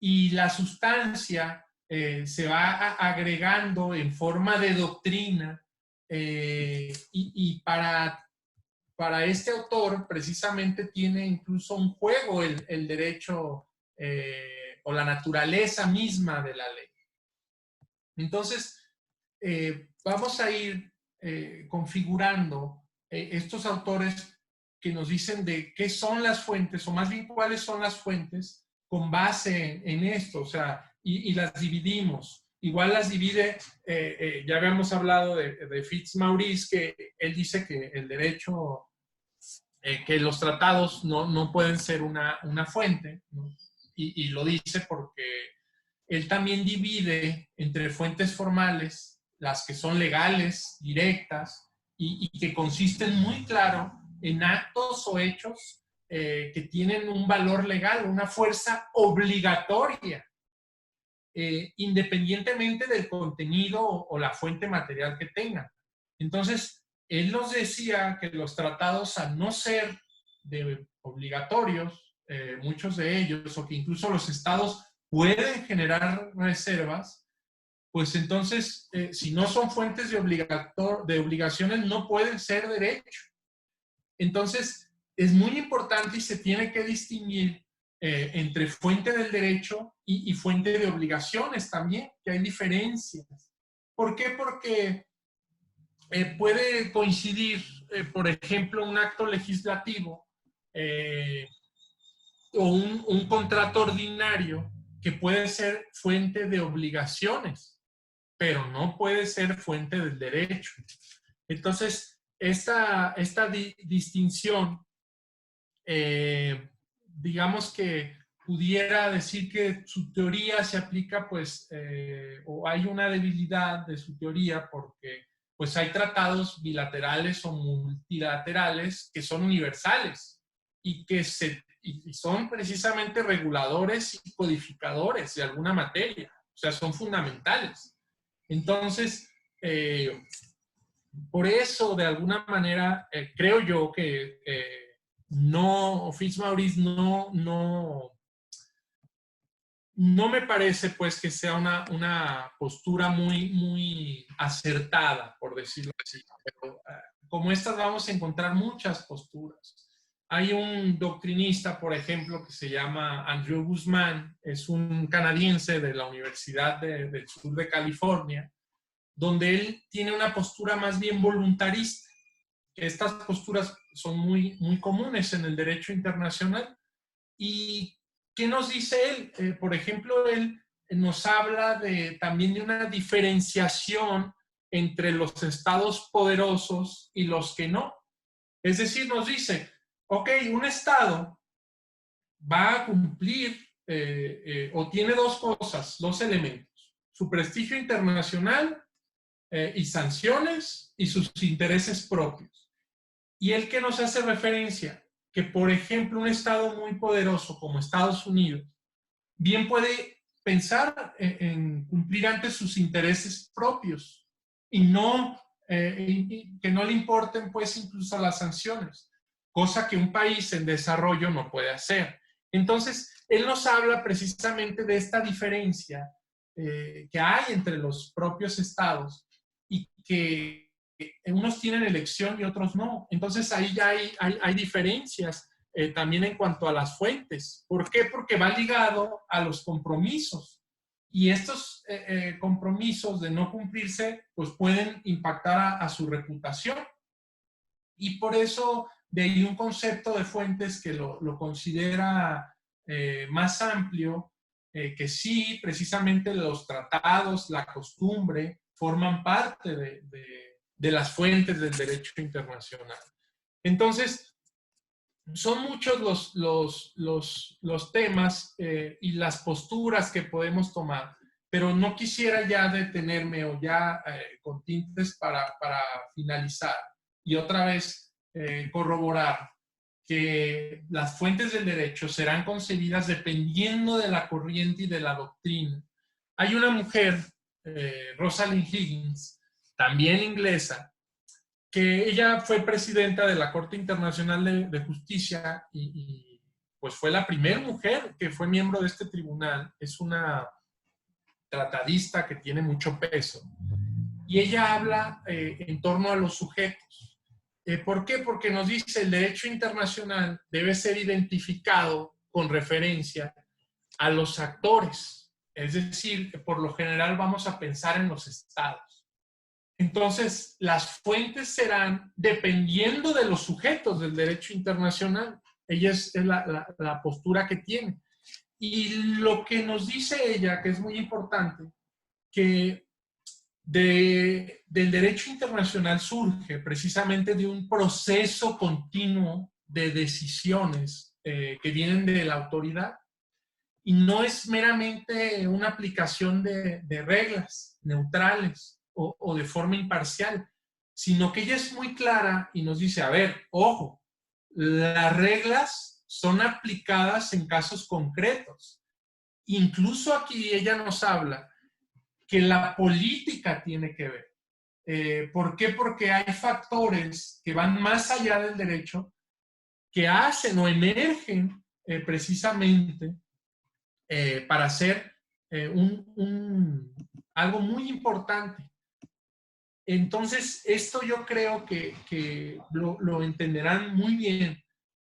Y la sustancia se va agregando en forma de doctrina y para este autor precisamente tiene incluso un juego el derecho o la naturaleza misma de la ley. Entonces, vamos a ir configurando estos autores que nos dicen de qué son las fuentes, o más bien cuáles son las fuentes con base en esto, o sea, y las dividimos. Igual las divide, ya habíamos hablado de Fitzmaurice, que él dice que el derecho, que los tratados no pueden ser una fuente, ¿no? Y lo dice porque él también divide entre fuentes formales, las que son legales, directas, y que consisten muy claro en actos o hechos que tienen un valor legal, una fuerza obligatoria, independientemente del contenido o la fuente material que tengan. Entonces, él nos decía que los tratados, al no ser obligatorios, muchos de ellos, o que incluso los estados pueden generar reservas, pues entonces, si no son fuentes de obligaciones, no pueden ser derecho. Entonces, es muy importante y se tiene que distinguir entre fuente del derecho y fuente de obligaciones también, que hay diferencias. ¿Por qué? Porque puede coincidir, por ejemplo, un acto legislativo o un contrato ordinario que puede ser fuente de obligaciones, pero no puede ser fuente del derecho. Entonces, esta distinción, digamos que pudiera decir que su teoría se aplica, pues, o hay una debilidad de su teoría porque pues hay tratados bilaterales o multilaterales que son universales y que y son precisamente reguladores y codificadores de alguna materia, o sea, son fundamentales. Entonces, por eso, de alguna manera, creo yo que Fitzmaurice no me parece pues que sea una postura muy acertada, por decirlo así. Pero, como estas vamos a encontrar muchas posturas. Hay un doctrinista, por ejemplo, que se llama Andrew Guzmán, es un canadiense de la Universidad del Sur de California, donde él tiene una postura más bien voluntarista. Estas posturas son muy comunes en el derecho internacional. ¿Y qué nos dice él? Por ejemplo, él nos habla también de una diferenciación entre los estados poderosos y los que no. Es decir, nos dice, ok, un estado va a cumplir o tiene dos cosas, dos elementos: su prestigio internacional y sanciones y sus intereses propios. Y él que nos hace referencia que, por ejemplo, un estado muy poderoso como Estados Unidos bien puede pensar en cumplir antes sus intereses propios y no que no le importen pues incluso las sanciones, cosa que un país en desarrollo no puede hacer. Entonces, él nos habla precisamente de esta diferencia que hay entre los propios estados y que unos tienen elección y otros no. Entonces, ahí ya hay diferencias también en cuanto a las fuentes. ¿Por qué? Porque va ligado a los compromisos. Y estos compromisos de no cumplirse, pues pueden impactar a su reputación. Y por eso de ahí un concepto de fuentes que lo considera más amplio, que sí, precisamente los tratados, la costumbre, forman parte de las fuentes del derecho internacional. Entonces, son muchos los temas y las posturas que podemos tomar, pero no quisiera ya detenerme o ya con tintes para finalizar y otra vez corroborar que las fuentes del derecho serán concebidas dependiendo de la corriente y de la doctrina. Hay una mujer, Rosalind Higgins, también inglesa, que ella fue presidenta de la Corte Internacional de Justicia y pues fue la primera mujer que fue miembro de este tribunal. Es una tratadista que tiene mucho peso. Y ella habla en torno a los sujetos. ¿Por qué? Porque nos dice el derecho internacional debe ser identificado con referencia a los actores. Es decir, que por lo general vamos a pensar en los estados. Entonces, las fuentes serán dependiendo de los sujetos del derecho internacional. Ella es la postura que tiene. Y lo que nos dice ella, que es muy importante, que del derecho internacional surge precisamente de un proceso continuo de decisiones que vienen de la autoridad. Y no es meramente una aplicación de reglas neutrales o de forma imparcial, sino que ella es muy clara y nos dice, a ver, ojo, las reglas son aplicadas en casos concretos. Incluso aquí ella nos habla que la política tiene que ver. ¿Por qué? Porque hay factores que van más allá del derecho que hacen o emergen precisamente para hacer algo muy importante. Entonces, esto yo creo que lo entenderán muy bien,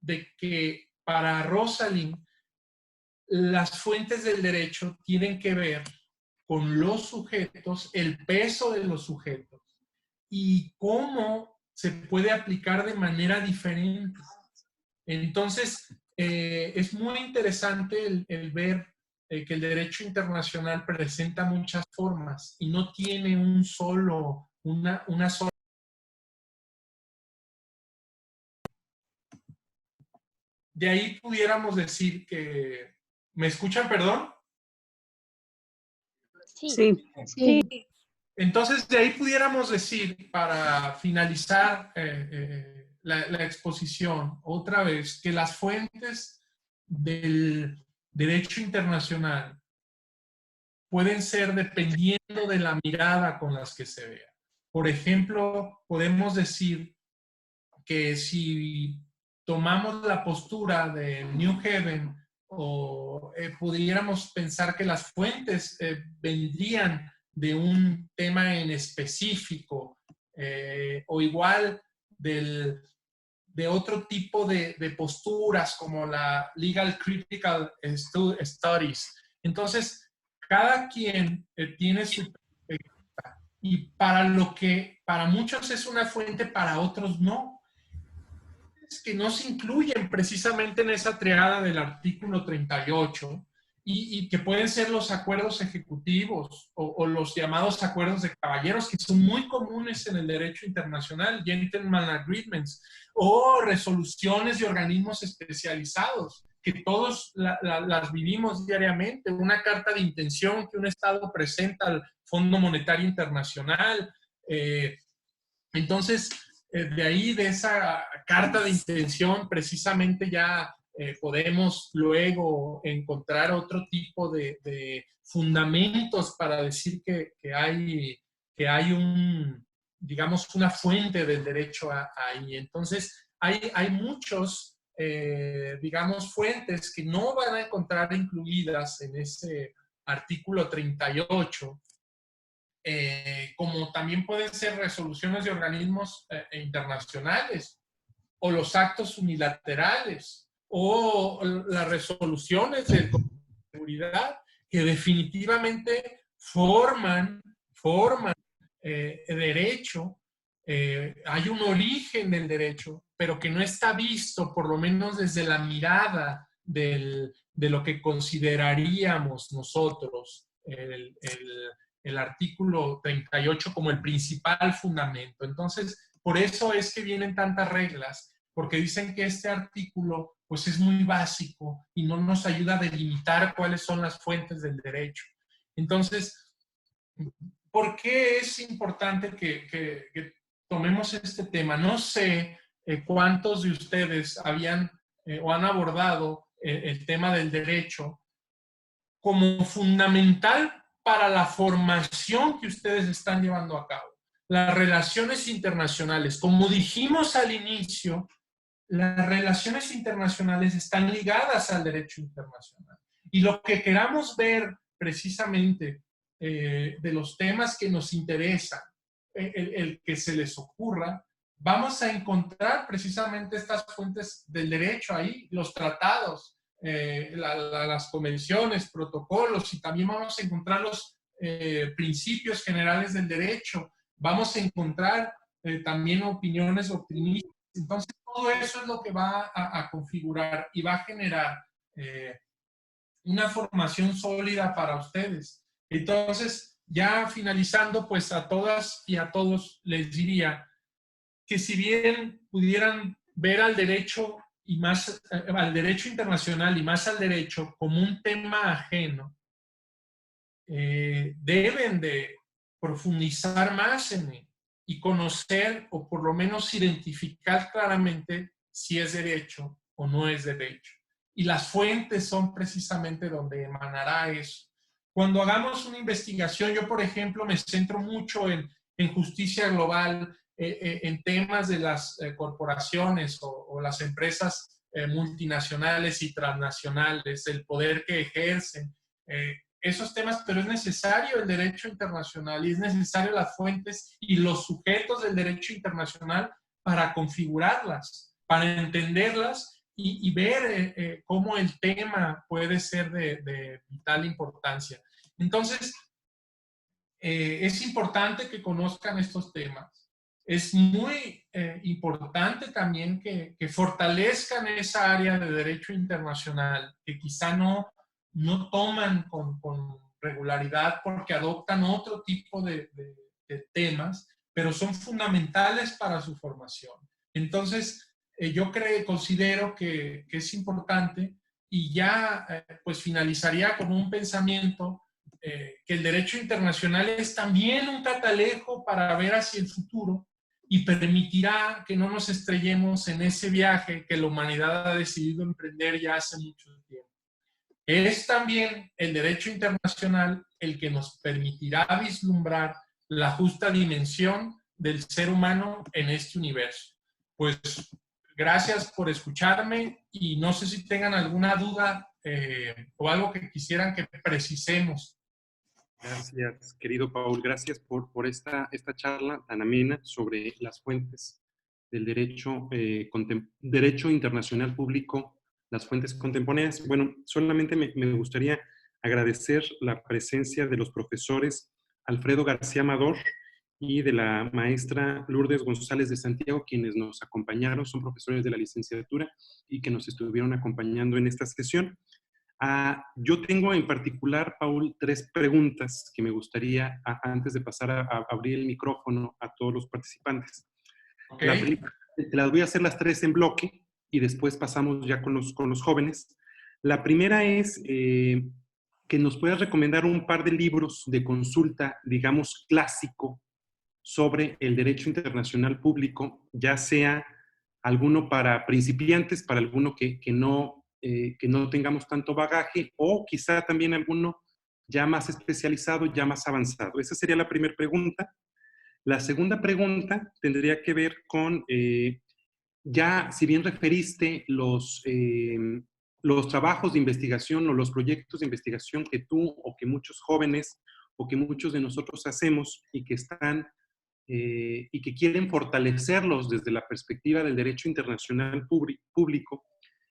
de que para Rosalind las fuentes del derecho tienen que ver con los sujetos, el peso de los sujetos y cómo se puede aplicar de manera diferente. Entonces, es muy interesante el ver que el derecho internacional presenta muchas formas y no tiene una sola. De ahí pudiéramos decir que... ¿Me escuchan, perdón? Sí. Entonces, de ahí pudiéramos decir, para finalizar la exposición, otra vez, que las fuentes del derecho internacional pueden ser dependiendo de la mirada con las que se vea. Por ejemplo, podemos decir que si tomamos la postura de New Haven, o pudiéramos pensar que las fuentes vendrían de un tema en específico, o igual de otro tipo de posturas como la Legal Critical Studies. Entonces, cada quien tiene su perspectiva, y para lo que para muchos es una fuente, para otros no. Es que no se incluyen precisamente en esa triada del artículo 38 y que pueden ser los acuerdos ejecutivos o los llamados acuerdos de caballeros, que son muy comunes en el derecho internacional, gentleman agreements, o resoluciones de organismos especializados, que todos las vivimos diariamente, una carta de intención que un Estado presenta al Fondo Monetario Internacional. Entonces, de ahí, de esa carta de intención, precisamente ya podemos luego encontrar otro tipo de fundamentos para decir que hay digamos, una fuente del derecho ahí. Entonces, hay muchos, digamos, fuentes que no van a encontrar incluidas en ese artículo 38, como también pueden ser resoluciones de organismos internacionales, o los actos unilaterales, o las resoluciones de seguridad, que definitivamente forman derecho. Hay un origen del derecho, pero que no está visto, por lo menos desde la mirada de lo que consideraríamos nosotros el artículo 38 como el principal fundamento. Entonces, por eso es que vienen tantas reglas, porque dicen que este artículo pues es muy básico y no nos ayuda a delimitar cuáles son las fuentes del derecho. Entonces, ¿por qué es importante que tomemos este tema? No sé cuántos de ustedes habían o han abordado el tema del derecho como fundamental para la formación que ustedes están llevando a cabo. Las relaciones internacionales, como dijimos al inicio, las relaciones internacionales están ligadas al derecho internacional. Y lo que queramos ver precisamente de los temas que nos interesan, el que se les ocurra, vamos a encontrar precisamente estas fuentes del derecho ahí, los tratados, las convenciones, protocolos, y también vamos a encontrar los principios generales del derecho. Vamos a encontrar también opiniones doctrinistas. Entonces, todo eso es lo que va a configurar y va a generar una formación sólida para ustedes. Entonces, ya finalizando, pues a todas y a todos les diría que si bien pudieran ver al derecho y más al derecho internacional y más al derecho como un tema ajeno, deben de profundizar más en él y conocer, o por lo menos identificar claramente si es derecho o no es derecho. Y las fuentes son precisamente donde emanará eso. Cuando hagamos una investigación, yo por ejemplo me centro mucho en justicia global, en temas de las corporaciones o las empresas multinacionales y transnacionales, el poder que ejercen, esos temas, pero es necesario el derecho internacional y es necesario las fuentes y los sujetos del derecho internacional para configurarlas, para entenderlas y ver cómo el tema puede ser de vital importancia. Entonces, es importante que conozcan estos temas. es muy importante también que fortalezcan esa área de derecho internacional, que quizá no toman con regularidad porque adoptan otro tipo de temas, pero son fundamentales para su formación. Entonces, yo considero que es importante, y ya pues finalizaría con un pensamiento que el derecho internacional es también un catalejo para ver hacia el futuro y permitirá que no nos estrellemos en ese viaje que la humanidad ha decidido emprender ya hace mucho tiempo. Es también el derecho internacional el que nos permitirá vislumbrar la justa dimensión del ser humano en este universo. Pues gracias por escucharme, y no sé si tengan alguna duda o algo que quisieran que precisemos. Gracias, querido Paul. Gracias por esta charla tan amena sobre las fuentes del derecho internacional público, las fuentes contemporáneas. Bueno, solamente me gustaría agradecer la presencia de los profesores Alfredo García Amador y de la maestra Lourdes González de Santiago, quienes nos acompañaron, son profesores de la licenciatura y que nos estuvieron acompañando en esta sesión. Yo tengo en particular, Paul, 3 preguntas que me gustaría, antes de pasar a abrir el micrófono a todos los participantes. Okay. Las voy a hacer las 3 en bloque y después pasamos ya con los jóvenes. La primera es que nos puedas recomendar un par de libros de consulta, digamos, clásico, sobre el derecho internacional público, ya sea alguno para principiantes, para alguno que no tengamos tanto bagaje, o quizá también alguno ya más especializado, ya más avanzado. Esa sería la primera pregunta. La segunda pregunta tendría que ver con, ya si bien referiste los trabajos de investigación o los proyectos de investigación que tú o que muchos jóvenes o que muchos de nosotros hacemos y que están y que quieren fortalecerlos desde la perspectiva del derecho internacional público,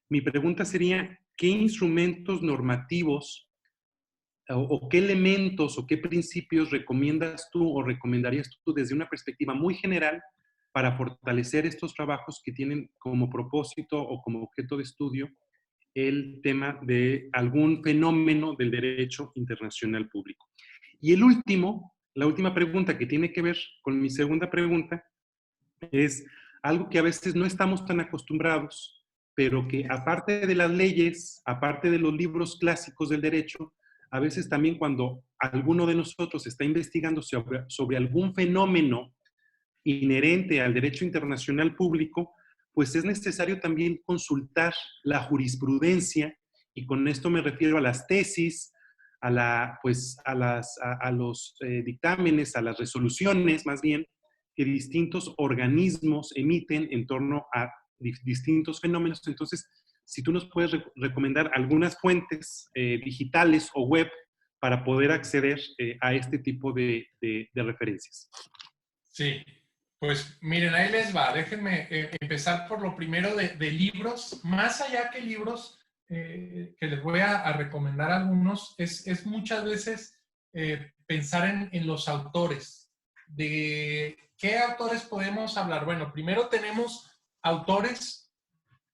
mi pregunta sería, ¿qué instrumentos normativos o qué elementos o qué principios recomiendas tú o recomendarías tú desde una perspectiva muy general para fortalecer estos trabajos que tienen como propósito o como objeto de estudio el tema de algún fenómeno del derecho internacional público? Y la última pregunta que tiene que ver con mi segunda pregunta es algo que a veces no estamos tan acostumbrados, pero que aparte de las leyes, aparte de los libros clásicos del derecho, a veces también cuando alguno de nosotros está investigando sobre algún fenómeno inherente al derecho internacional público, pues es necesario también consultar la jurisprudencia, y con esto me refiero a las tesis, a los dictámenes, a las resoluciones más bien, que distintos organismos emiten en torno a distintos fenómenos. Entonces, si tú nos puedes recomendar algunas fuentes digitales o web para poder acceder a este tipo de referencias. Sí, pues miren, ahí les va. Déjenme empezar por lo primero de libros. Más allá que libros, que les voy a recomendar algunos, es muchas veces pensar en los autores. ¿De qué autores podemos hablar? Bueno, primero tenemos autores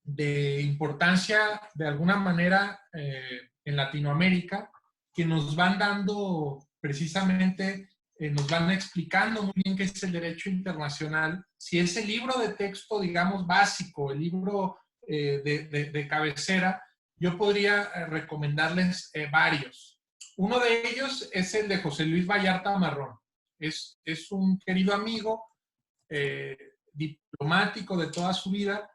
de importancia, de alguna manera, en Latinoamérica, que nos van dando precisamente, nos van explicando muy bien qué es el derecho internacional. Si es el libro de texto, digamos, básico, el libro de cabecera, yo podría recomendarles varios. Uno de ellos es el de José Luis Vallarta Marrón. Es un querido amigo, diplomático de toda su vida,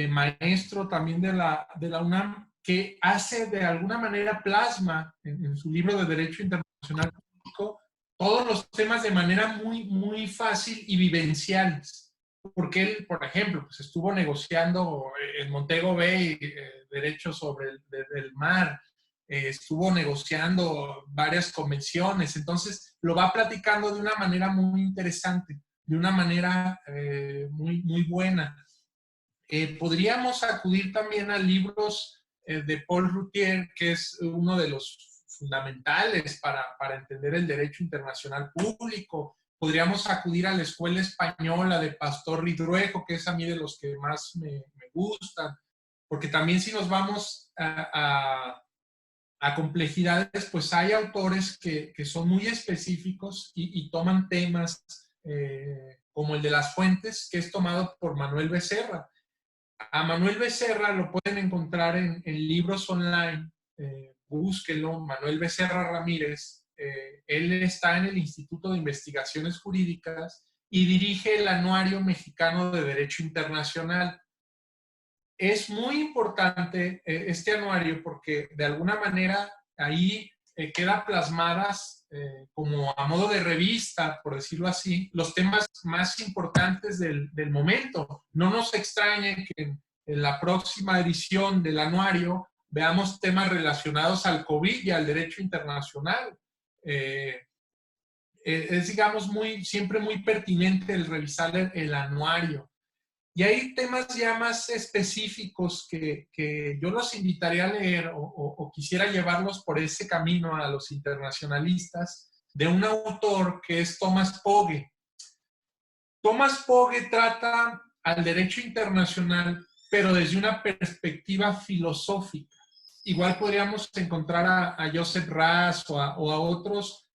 maestro también de la UNAM, que hace de alguna manera plasma en su libro de Derecho Internacional Público todos los temas de manera muy, muy fácil y vivenciales. Porque él, por ejemplo, pues estuvo negociando en Montego Bay derechos sobre el mar, estuvo negociando varias convenciones, entonces lo va platicando de una manera muy interesante, de una manera muy, muy buena. Podríamos acudir también a libros de Paul Routhier, que es uno de los fundamentales para entender el derecho internacional público. podríamos acudir a la Escuela Española de Pastor Ridruejo, que es a mí de los que más me gustan, porque también si nos vamos a complejidades, pues hay autores que son muy específicos y toman temas como el de las fuentes, que es tomado por Manuel Becerra. A Manuel Becerra lo pueden encontrar en libros online, búsquenlo, Manuel Becerra Ramírez. Él está en el Instituto de Investigaciones Jurídicas y dirige el Anuario Mexicano de Derecho Internacional. Es muy importante este anuario porque de alguna manera ahí queda plasmadas como a modo de revista, por decirlo así, los temas más importantes del momento. No nos extrañe que en la próxima edición del anuario veamos temas relacionados al COVID y al derecho internacional. Es, digamos, siempre muy pertinente el revisar el anuario. Y hay temas ya más específicos que yo los invitaría a leer o quisiera llevarlos por ese camino a los internacionalistas, de un autor que es Thomas Pogge. Thomas Pogge trata al derecho internacional, pero desde una perspectiva filosófica. Igual podríamos encontrar a Joseph Raz o a otros,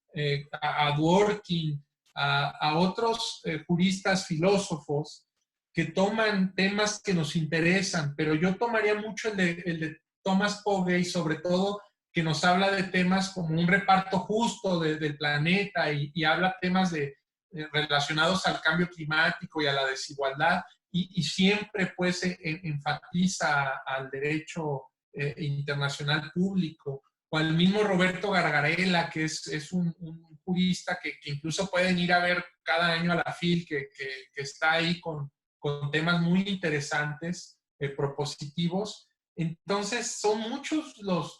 a Dworkin, a otros juristas filósofos que toman temas que nos interesan, pero yo tomaría mucho el de Thomas Pogge y sobre todo que nos habla de temas como un reparto justo del planeta y habla temas relacionados al cambio climático y a la desigualdad y siempre pues enfatiza al derecho internacional público, o al mismo Roberto Gargarella, que es un jurista que incluso pueden ir a ver cada año a la FIL, que está ahí con temas muy interesantes, propositivos. Entonces, son muchos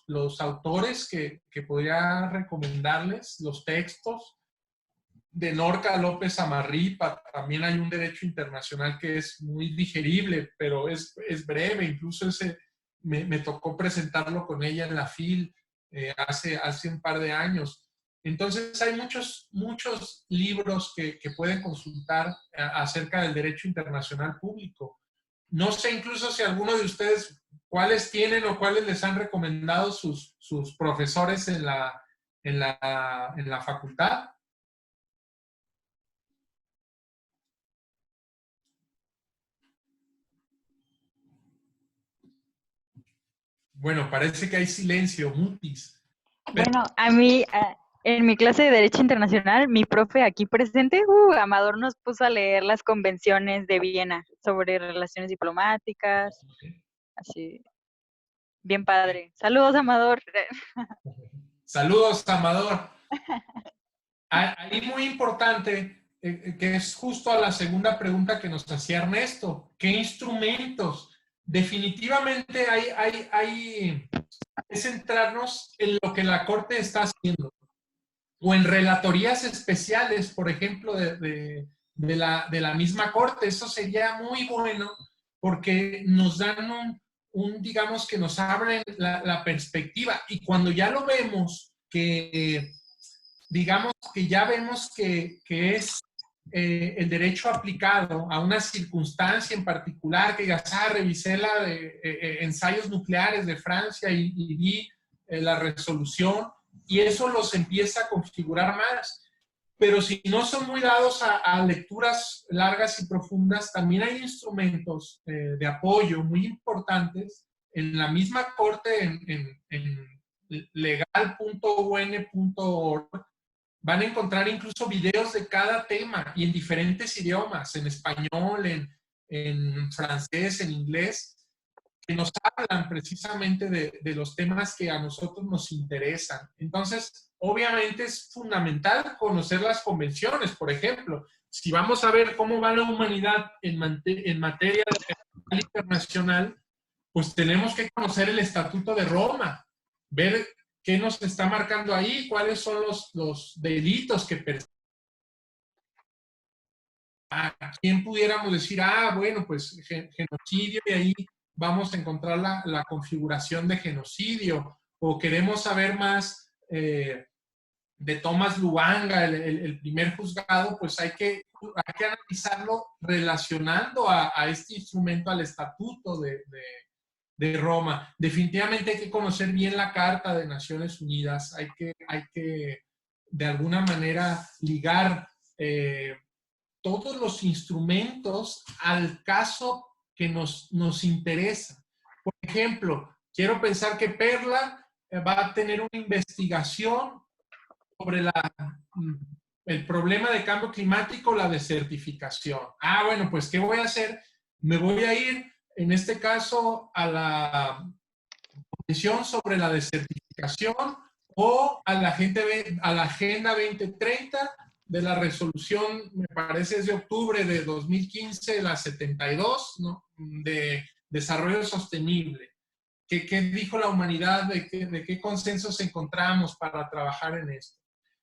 los autores que podría recomendarles, los textos. De Norca López Amarripa, también hay un derecho internacional que es muy digerible, pero es breve. Incluso me tocó presentarlo con ella en la FIL hace un par de años. Entonces hay muchos libros que pueden consultar acerca del derecho internacional público. No sé incluso si alguno de ustedes, cuáles tienen o cuáles les han recomendado sus profesores en la facultad. Bueno, parece que hay silencio, mutis. Bueno, a mí, en mi clase de Derecho Internacional, mi profe aquí presente, Amador, nos puso a leer las convenciones de Viena sobre relaciones diplomáticas, así, bien padre. Saludos, Amador. Saludos, Amador. Ahí muy importante, que es justo a la segunda pregunta que nos hacía Ernesto. ¿Qué instrumentos? Definitivamente es centrarnos en lo que la Corte está haciendo. O en relatorías especiales, por ejemplo, de la misma Corte. Eso sería muy bueno porque nos dan digamos, que nos abren la perspectiva. Y cuando ya lo vemos, digamos que ya vemos que es el derecho aplicado a una circunstancia en particular, que ya revisé la de ensayos nucleares de Francia y vi la resolución, y eso los empieza a configurar más. Pero si no son muy dados a legturas largas y profundas, también hay instrumentos de apoyo muy importantes en la misma Corte, en legal.un.org. Van a encontrar incluso videos de cada tema y en diferentes idiomas, en español, en francés, en inglés, que nos hablan precisamente de los temas que a nosotros nos interesan. Entonces, obviamente es fundamental conocer las convenciones. Por ejemplo, si vamos a ver cómo va la humanidad en materia internacional, pues tenemos que conocer el Estatuto de Roma, ver qué nos está marcando ahí, cuáles son los delitos que persiguen. ¿A quién pudiéramos decir, bueno, pues genocidio, y ahí vamos a encontrar la configuración de genocidio? O queremos saber más de Tomás Lubanga, el primer juzgado, pues hay que analizarlo relacionando a este instrumento, al Estatuto de Roma. Definitivamente hay que conocer bien la Carta de Naciones Unidas, hay que de alguna manera ligar todos los instrumentos al caso que nos interesa. Por ejemplo, quiero pensar que Perla va a tener una investigación sobre el problema de cambio climático, la desertificación. Bueno, pues ¿qué voy a hacer? Me voy a ir, en este caso, a la Convención sobre la Desertificación o a la Agenda 2030 de la resolución, me parece es de octubre de 2015, la 72, ¿no? De desarrollo sostenible. ¿Qué dijo la humanidad? ¿De qué consensos encontramos para trabajar en esto?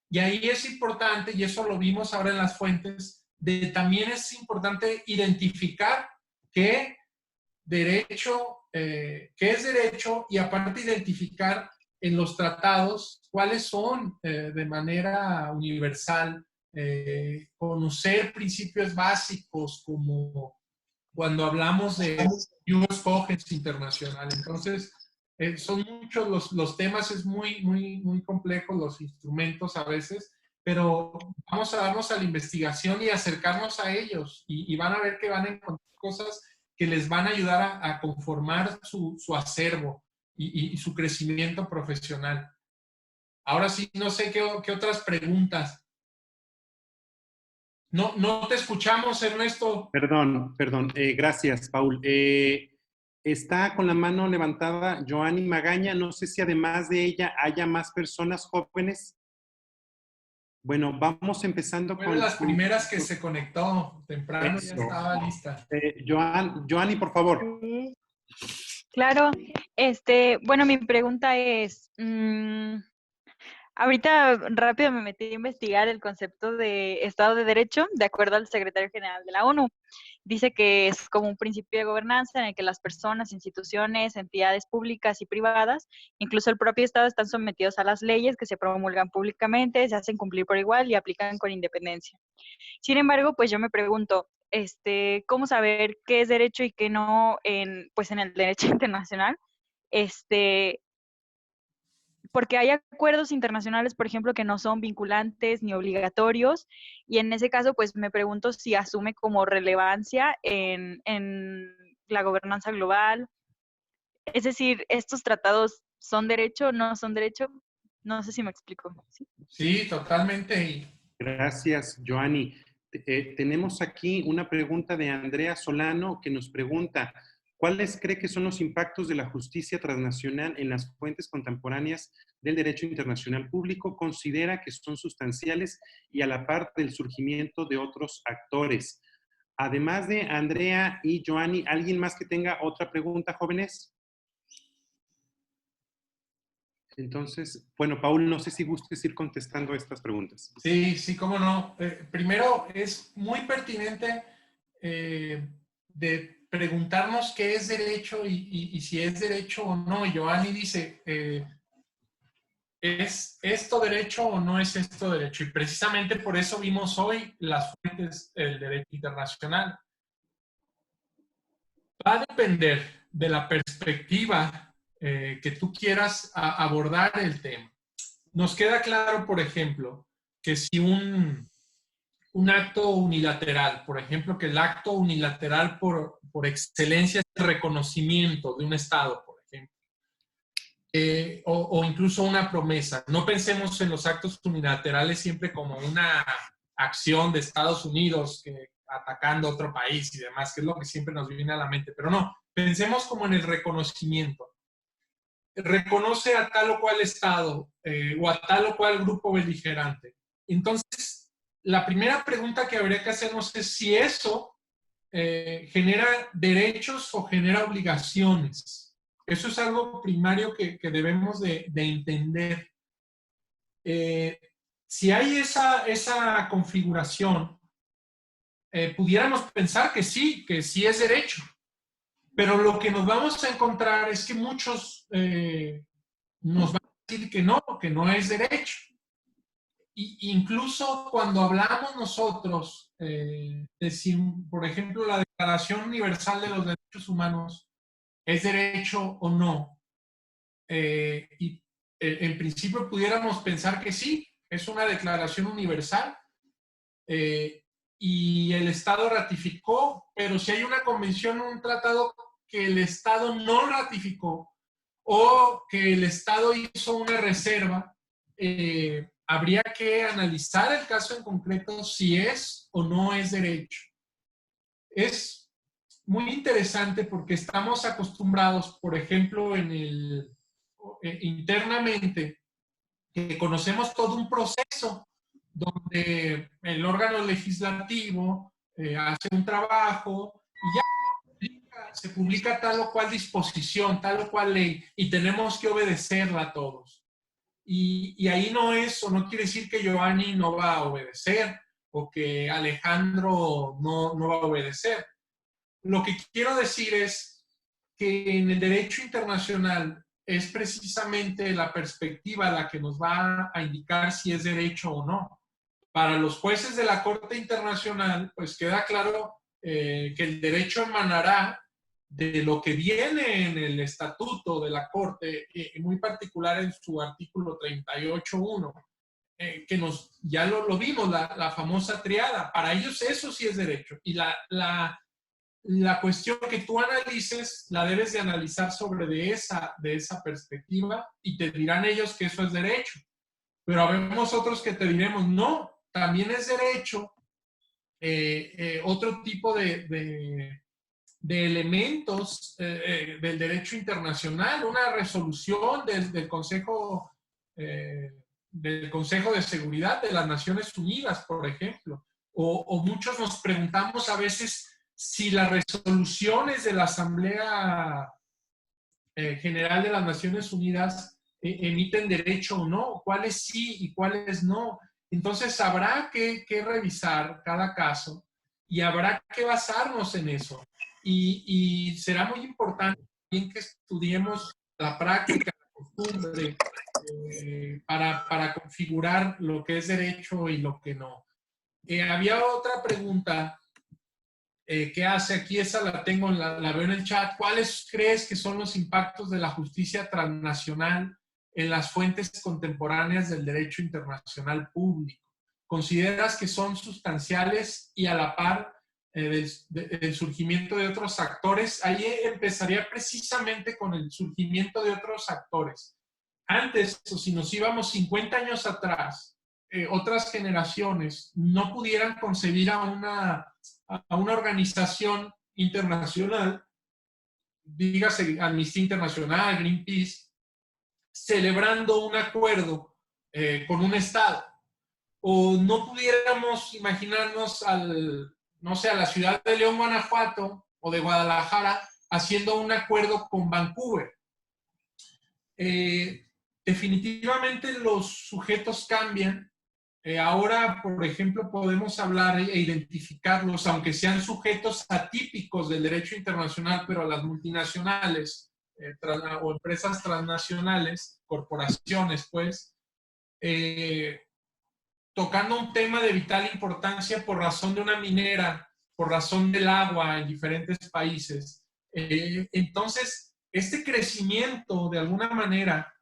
Y ahí es importante, y eso lo vimos ahora en las fuentes, también es importante identificar qué es derecho y aparte identificar en los tratados cuáles son de manera universal, conocer principios básicos como cuando hablamos de US Cogens internacional. Entonces, son muchos los temas, es muy, muy, muy complejo los instrumentos a veces, pero vamos a darnos a la investigación y acercarnos a ellos y van a ver que van a encontrar cosas que les van a ayudar a conformar su acervo y su crecimiento profesional. Ahora sí, no sé qué otras preguntas. No te escuchamos, Ernesto. Perdón. Gracias, Paul. Está con la mano levantada Joanny Magaña. No sé si además de ella haya más personas jóvenes. Bueno, vamos empezando con las primeras que se conectó temprano. Eso. Ya estaba lista. Joanny, por favor. Claro. Bueno, mi pregunta es... Ahorita rápido me metí a investigar el concepto de Estado de Derecho, de acuerdo al secretario general de la ONU. Dice que es como un principio de gobernanza en el que las personas, instituciones, entidades públicas y privadas, incluso el propio Estado, están sometidos a las leyes que se promulgan públicamente, se hacen cumplir por igual y aplican con independencia. Sin embargo, pues yo me pregunto, ¿cómo saber qué es derecho y qué no en el derecho internacional? Porque hay acuerdos internacionales, por ejemplo, que no son vinculantes ni obligatorios, y en ese caso, pues me pregunto si asume como relevancia en la gobernanza global. Es decir, ¿estos tratados son derecho o no son derecho? No sé si me explico. Sí, totalmente. Gracias, Joanny. Tenemos aquí una pregunta de Andrea Solano que nos pregunta: ¿cuáles cree que son los impactos de la justicia transnacional en las fuentes contemporáneas del derecho internacional público? ¿Considera que son sustanciales y a la par del surgimiento de otros actores? Además de Andrea y Joanny, ¿alguien más que tenga otra pregunta, jóvenes? Entonces, bueno, Paul, no sé si gustes ir contestando estas preguntas. Sí, cómo no. Primero, es muy pertinente de preguntarnos qué es derecho y si es derecho o no. Joanny dice, ¿es esto derecho o no es esto derecho? Y precisamente por eso vimos hoy las fuentes del derecho internacional. Va a depender de la perspectiva que tú quieras abordar el tema. Nos queda claro, por ejemplo, que si un acto unilateral, por ejemplo, que el acto unilateral por excelencia es el reconocimiento de un Estado, por ejemplo, o incluso una promesa. No pensemos en los actos unilaterales siempre como una acción de Estados Unidos atacando a otro país y demás, que es lo que siempre nos viene a la mente, pero no, pensemos como en el reconocimiento. Reconoce a tal o cual Estado o a tal o cual grupo beligerante. Entonces, la primera pregunta que habría que hacernos es si eso genera derechos o genera obligaciones. Eso es algo primario que debemos de entender. Si hay esa configuración, pudiéramos pensar que sí es derecho. Pero lo que nos vamos a encontrar es que muchos nos van a decir que no es derecho. incluso cuando hablamos nosotros, por ejemplo, la Declaración Universal de los Derechos Humanos, ¿es derecho o no? Y en principio pudiéramos pensar que sí, es una declaración universal, y el Estado ratificó, pero si hay una convención o un tratado que el Estado no ratificó o que el Estado hizo una reserva, habría que analizar el caso en concreto si es o no es derecho. Es muy interesante porque estamos acostumbrados, por ejemplo, internamente, que conocemos todo un proceso donde el órgano legislativo hace un trabajo y ya se publica tal o cual disposición, tal o cual ley, y tenemos que obedecerla todos. Y ahí no es, o no quiere decir que Giovanni no va a obedecer, o que Alejandro no va a obedecer. Lo que quiero decir es que en el derecho internacional es precisamente la perspectiva la que nos va a indicar si es derecho o no. Para los jueces de la Corte Internacional, pues queda claro que el derecho emanará de lo que viene en el estatuto de la Corte, muy particular en su artículo 38.1, que ya lo vimos, la famosa triada. Para ellos eso sí es derecho. Y la cuestión que tú analices, la debes de analizar de esa perspectiva, y te dirán ellos que eso es derecho. Pero habemos otros que te diremos, no, también es derecho otro tipo de elementos del derecho internacional, una resolución del Consejo de Seguridad de las Naciones Unidas, por ejemplo. O muchos nos preguntamos a veces si las resoluciones de la Asamblea General de las Naciones Unidas emiten derecho o no, cuáles sí y cuáles no. Entonces habrá que revisar cada caso y habrá que basarnos en eso. Y será muy importante también que estudiemos la práctica, la costumbre, para configurar lo que es derecho y lo que no. Había otra pregunta que hace aquí, esa la tengo, la veo en el chat. ¿Cuáles crees que son los impactos de la justicia transnacional en las fuentes contemporáneas del derecho internacional público? ¿Consideras que son sustanciales y a la par del surgimiento de otros actores? Ahí empezaría precisamente con el surgimiento de otros actores. Antes, o si nos íbamos 50 años atrás, otras generaciones no pudieran concebir a una organización internacional, dígase Amnistía Internacional, Greenpeace, celebrando un acuerdo con un Estado. O no pudiéramos imaginarnos no sé, a la ciudad de León, Guanajuato, o de Guadalajara, haciendo un acuerdo con Vancouver. Definitivamente los sujetos cambian. Ahora, por ejemplo, podemos hablar e identificarlos, aunque sean sujetos atípicos del derecho internacional, pero a las multinacionales o empresas transnacionales, corporaciones, pues, tocando un tema de vital importancia por razón de una minera, por razón del agua en diferentes países. Entonces, este crecimiento, de alguna manera,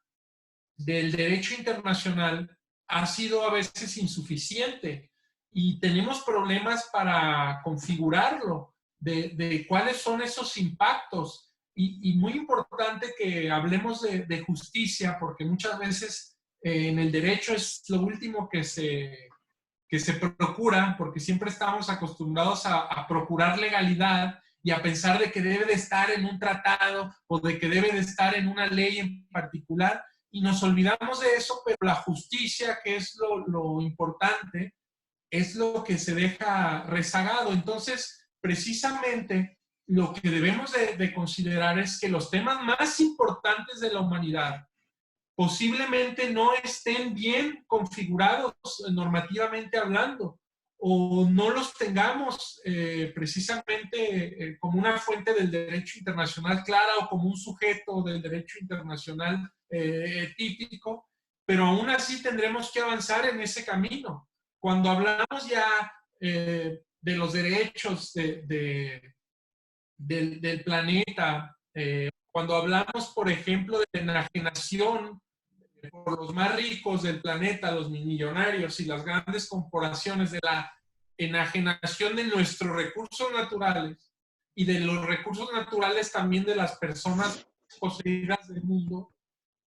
del derecho internacional ha sido a veces insuficiente y tenemos problemas para configurarlo, de cuáles son esos impactos. Y muy importante que hablemos de justicia, porque muchas veces en el derecho es lo último que se procura, porque siempre estamos acostumbrados a procurar legalidad y a pensar de que debe de estar en un tratado o de que debe de estar en una ley en particular, y nos olvidamos de eso, pero la justicia, que es lo importante, es lo que se deja rezagado. Entonces, precisamente, lo que debemos de considerar es que los temas más importantes de la humanidad posiblemente no estén bien configurados normativamente hablando, o no los tengamos precisamente como una fuente del derecho internacional clara o como un sujeto del derecho internacional típico, pero aún así tendremos que avanzar en ese camino. Cuando hablamos ya de los derechos del planeta, cuando hablamos, por ejemplo, de enajenación por los más ricos del planeta, los millonarios y las grandes corporaciones, de la enajenación de nuestros recursos naturales y de los recursos naturales también de las personas poseídas del mundo,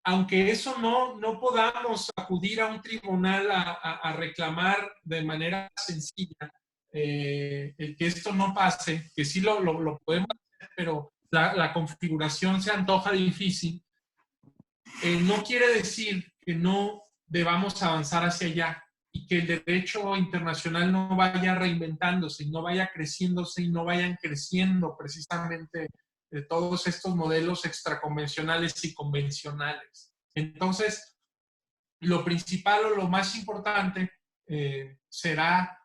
aunque eso no podamos acudir a un tribunal a reclamar de manera sencilla el que esto no pase, que sí lo podemos hacer, pero la configuración se antoja difícil, no quiere decir que no debamos avanzar hacia allá y que el derecho internacional no vaya reinventándose y no vaya creciéndose y no vayan creciendo precisamente de todos estos modelos extraconvencionales y convencionales. Entonces, lo principal o lo más importante será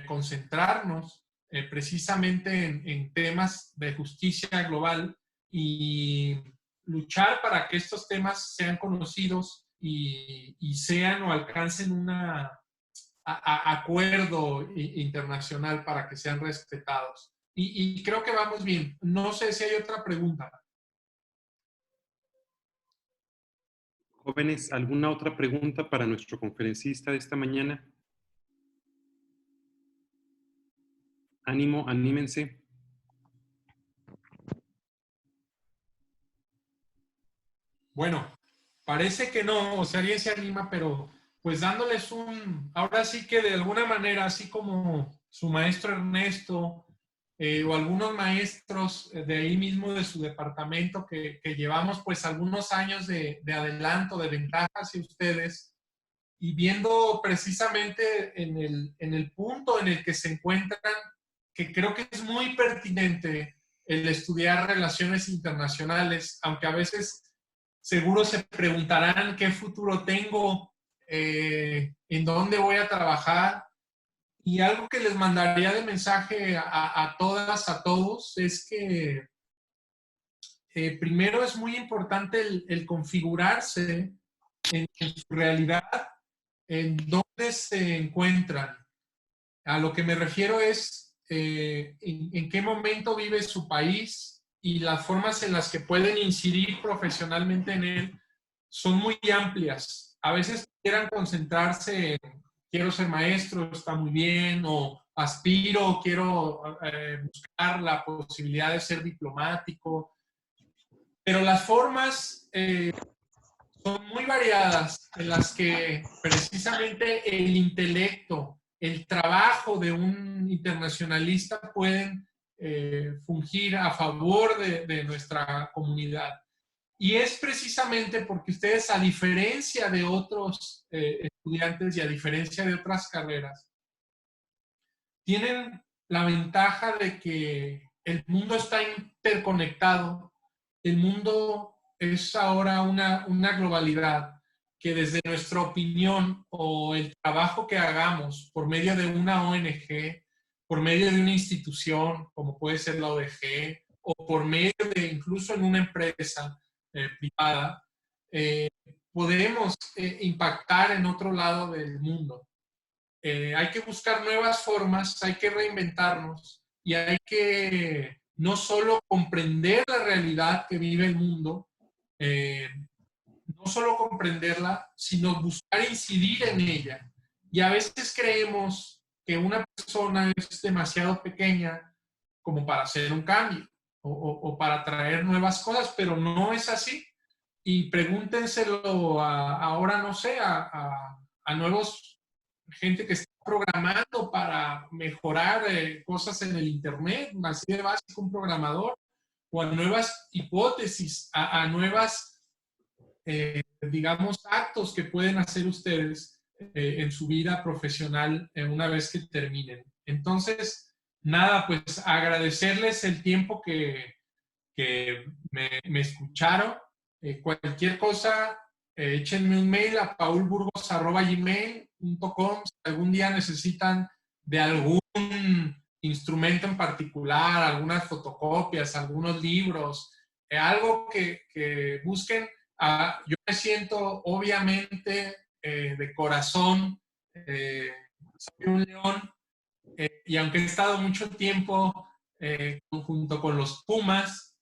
concentrarnos precisamente en temas de justicia global y luchar para que estos temas sean conocidos y sean o alcancen un acuerdo internacional para que sean respetados. Y creo que vamos bien. No sé si hay otra pregunta. Jóvenes, ¿alguna otra pregunta para nuestro conferencista de esta mañana? Ánimo, anímense. Bueno, parece que no, o sea, alguien se anima, pero pues dándoles ahora sí que de alguna manera, así como su maestro Ernesto o algunos maestros de ahí mismo de su departamento que llevamos pues algunos años de adelanto, de ventaja hacia ustedes, y viendo precisamente en el punto en el que se encuentran, que creo que es muy pertinente el estudiar relaciones internacionales, aunque a veces seguro se preguntarán qué futuro tengo, en dónde voy a trabajar. Y algo que les mandaría de mensaje a todas, a todos, es que primero es muy importante el configurarse en su realidad, en dónde se encuentran. A lo que me refiero es en qué momento vive su país y las formas en las que pueden incidir profesionalmente en él son muy amplias. A veces quieran concentrarse en quiero ser maestro, está muy bien, o aspiro, quiero buscar la posibilidad de ser diplomático, pero las formas son muy variadas en las que precisamente el intelecto, el trabajo de un internacionalista pueden fungir a favor de nuestra comunidad. Y es precisamente porque ustedes, a diferencia de otros estudiantes y a diferencia de otras carreras, tienen la ventaja de que el mundo está interconectado, el mundo es ahora una globalidad que desde nuestra opinión o el trabajo que hagamos por medio de una ONG, por medio de una institución como puede ser la ODG, o por medio de incluso en una empresa privada, podemos impactar en otro lado del mundo. Hay que buscar nuevas formas, hay que reinventarnos y hay que no solo comprender la realidad que vive el mundo, no solo comprenderla, sino buscar incidir en ella. Y a veces creemos que una persona es demasiado pequeña como para hacer un cambio o para traer nuevas cosas, pero no es así. Y pregúntenselo ahora, no sé, a nuevos gente que está programando para mejorar cosas en el Internet, así de básico un programador, o a nuevas hipótesis, a nuevas, digamos, actos que pueden hacer ustedes en su vida profesional una vez que terminen. Entonces, nada, pues agradecerles el tiempo que me escucharon. Cualquier cosa, échenme un mail a paulburgos@gmail.com si algún día necesitan de algún instrumento en particular, algunas fotocopias, algunos libros, algo que busquen. yo me siento obviamente de corazón, soy un león, y aunque he estado mucho tiempo junto con los Pumas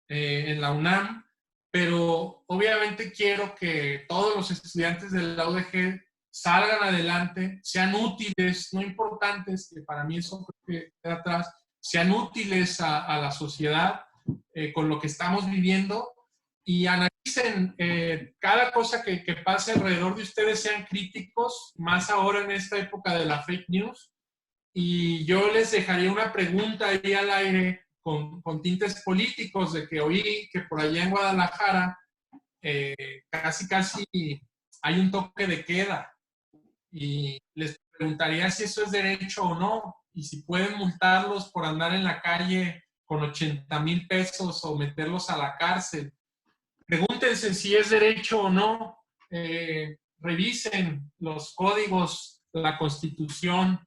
en la UNAM, pero obviamente quiero que todos los estudiantes de la UDG salgan adelante, sean útiles, no importantes, que para mí eso creo que queda atrás, sean útiles a la sociedad con lo que estamos viviendo, y analicen cada cosa que pase alrededor de ustedes, sean críticos, más ahora en esta época de la fake news. Y yo les dejaría una pregunta ahí al aire con tintes políticos, de que oí que por allá en Guadalajara casi hay un toque de queda. Y les preguntaría si eso es derecho o no, y si pueden multarlos por andar en la calle con 80,000 pesos o meterlos a la cárcel. Pregúntense si es derecho o no. Revisen los códigos, la Constitución,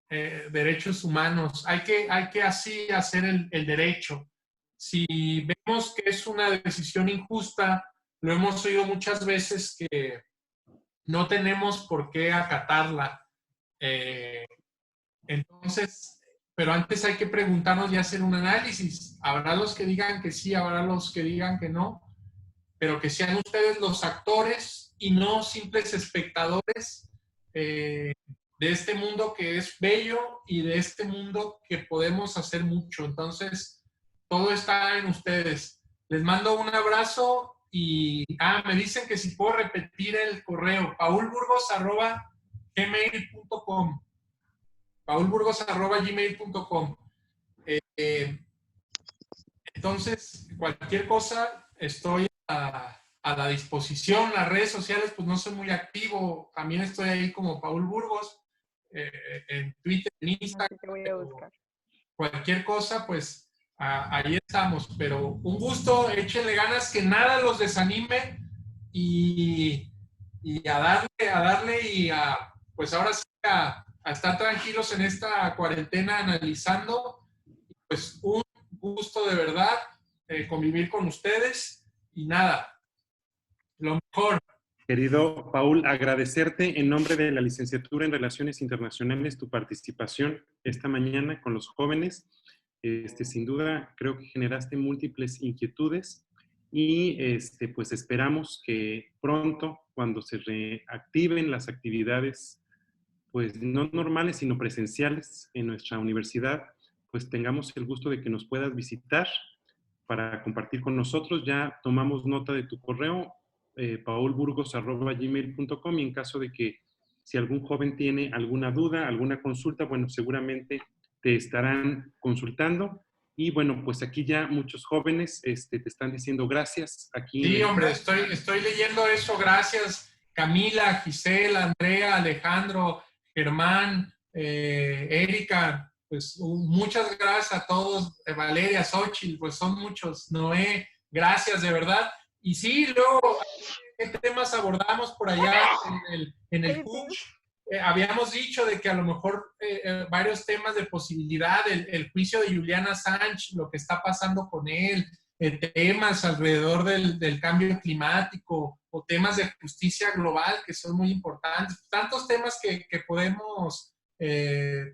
derechos humanos. Hay que así hacer el derecho. Si vemos que es una decisión injusta, lo hemos oído muchas veces, que no tenemos por qué acatarla. Entonces, pero antes hay que preguntarnos y hacer un análisis. Habrá los que digan que sí, habrá los que digan que no, pero que sean ustedes los actores y no simples espectadores de este mundo que es bello y de este mundo que podemos hacer mucho. Entonces, todo está en ustedes. Les mando un abrazo y me dicen que si puedo repetir el correo, paulburgos@gmail.com. paulburgos@gmail.com. Entonces, cualquier cosa, estoy a la disposición. Las redes sociales, pues no soy muy activo. También estoy ahí como Paul Burgos, en Twitter, en Instagram. Te voy a buscar. Cualquier cosa, pues ahí estamos. Pero un gusto, échenle ganas, que nada los desanime, y a darle y pues ahora sí a estar tranquilos en esta cuarentena analizando. Pues un gusto de verdad convivir con ustedes, y nada, lo mejor. Querido Paul, agradecerte en nombre de la Licenciatura en Relaciones Internacionales tu participación esta mañana con los jóvenes. Sin duda, creo que generaste múltiples inquietudes y pues esperamos que pronto, cuando se reactiven las actividades, pues no normales, sino presenciales en nuestra universidad, pues tengamos el gusto de que nos puedas visitar para compartir con nosotros. Ya tomamos nota de tu correo, paulburgos@gmail.com, y en caso de que si algún joven tiene alguna duda, alguna consulta, bueno, seguramente te estarán consultando. Y bueno, pues aquí ya muchos jóvenes te están diciendo gracias. Aquí sí, hombre, estoy leyendo eso. Gracias, Camila, Gisela, Andrea, Alejandro, Germán, Erika. Pues muchas gracias a todos. Valeria, Xochitl, pues son muchos. Noé, gracias de verdad. Y sí, luego, ¿qué temas abordamos por allá en el CUCH? Habíamos dicho de que a lo mejor varios temas de posibilidad, el juicio de Julian Assange, lo que está pasando con él, temas alrededor del cambio climático, o temas de justicia global que son muy importantes, tantos temas que podemos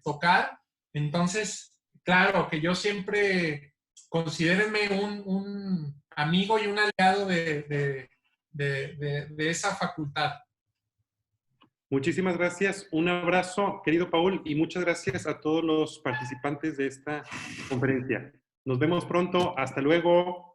tocar. Entonces, claro, que yo siempre, considérenme un amigo y un aliado de esa facultad. Muchísimas gracias. Un abrazo, querido Paul, y muchas gracias a todos los participantes de esta conferencia. Nos vemos pronto. Hasta luego.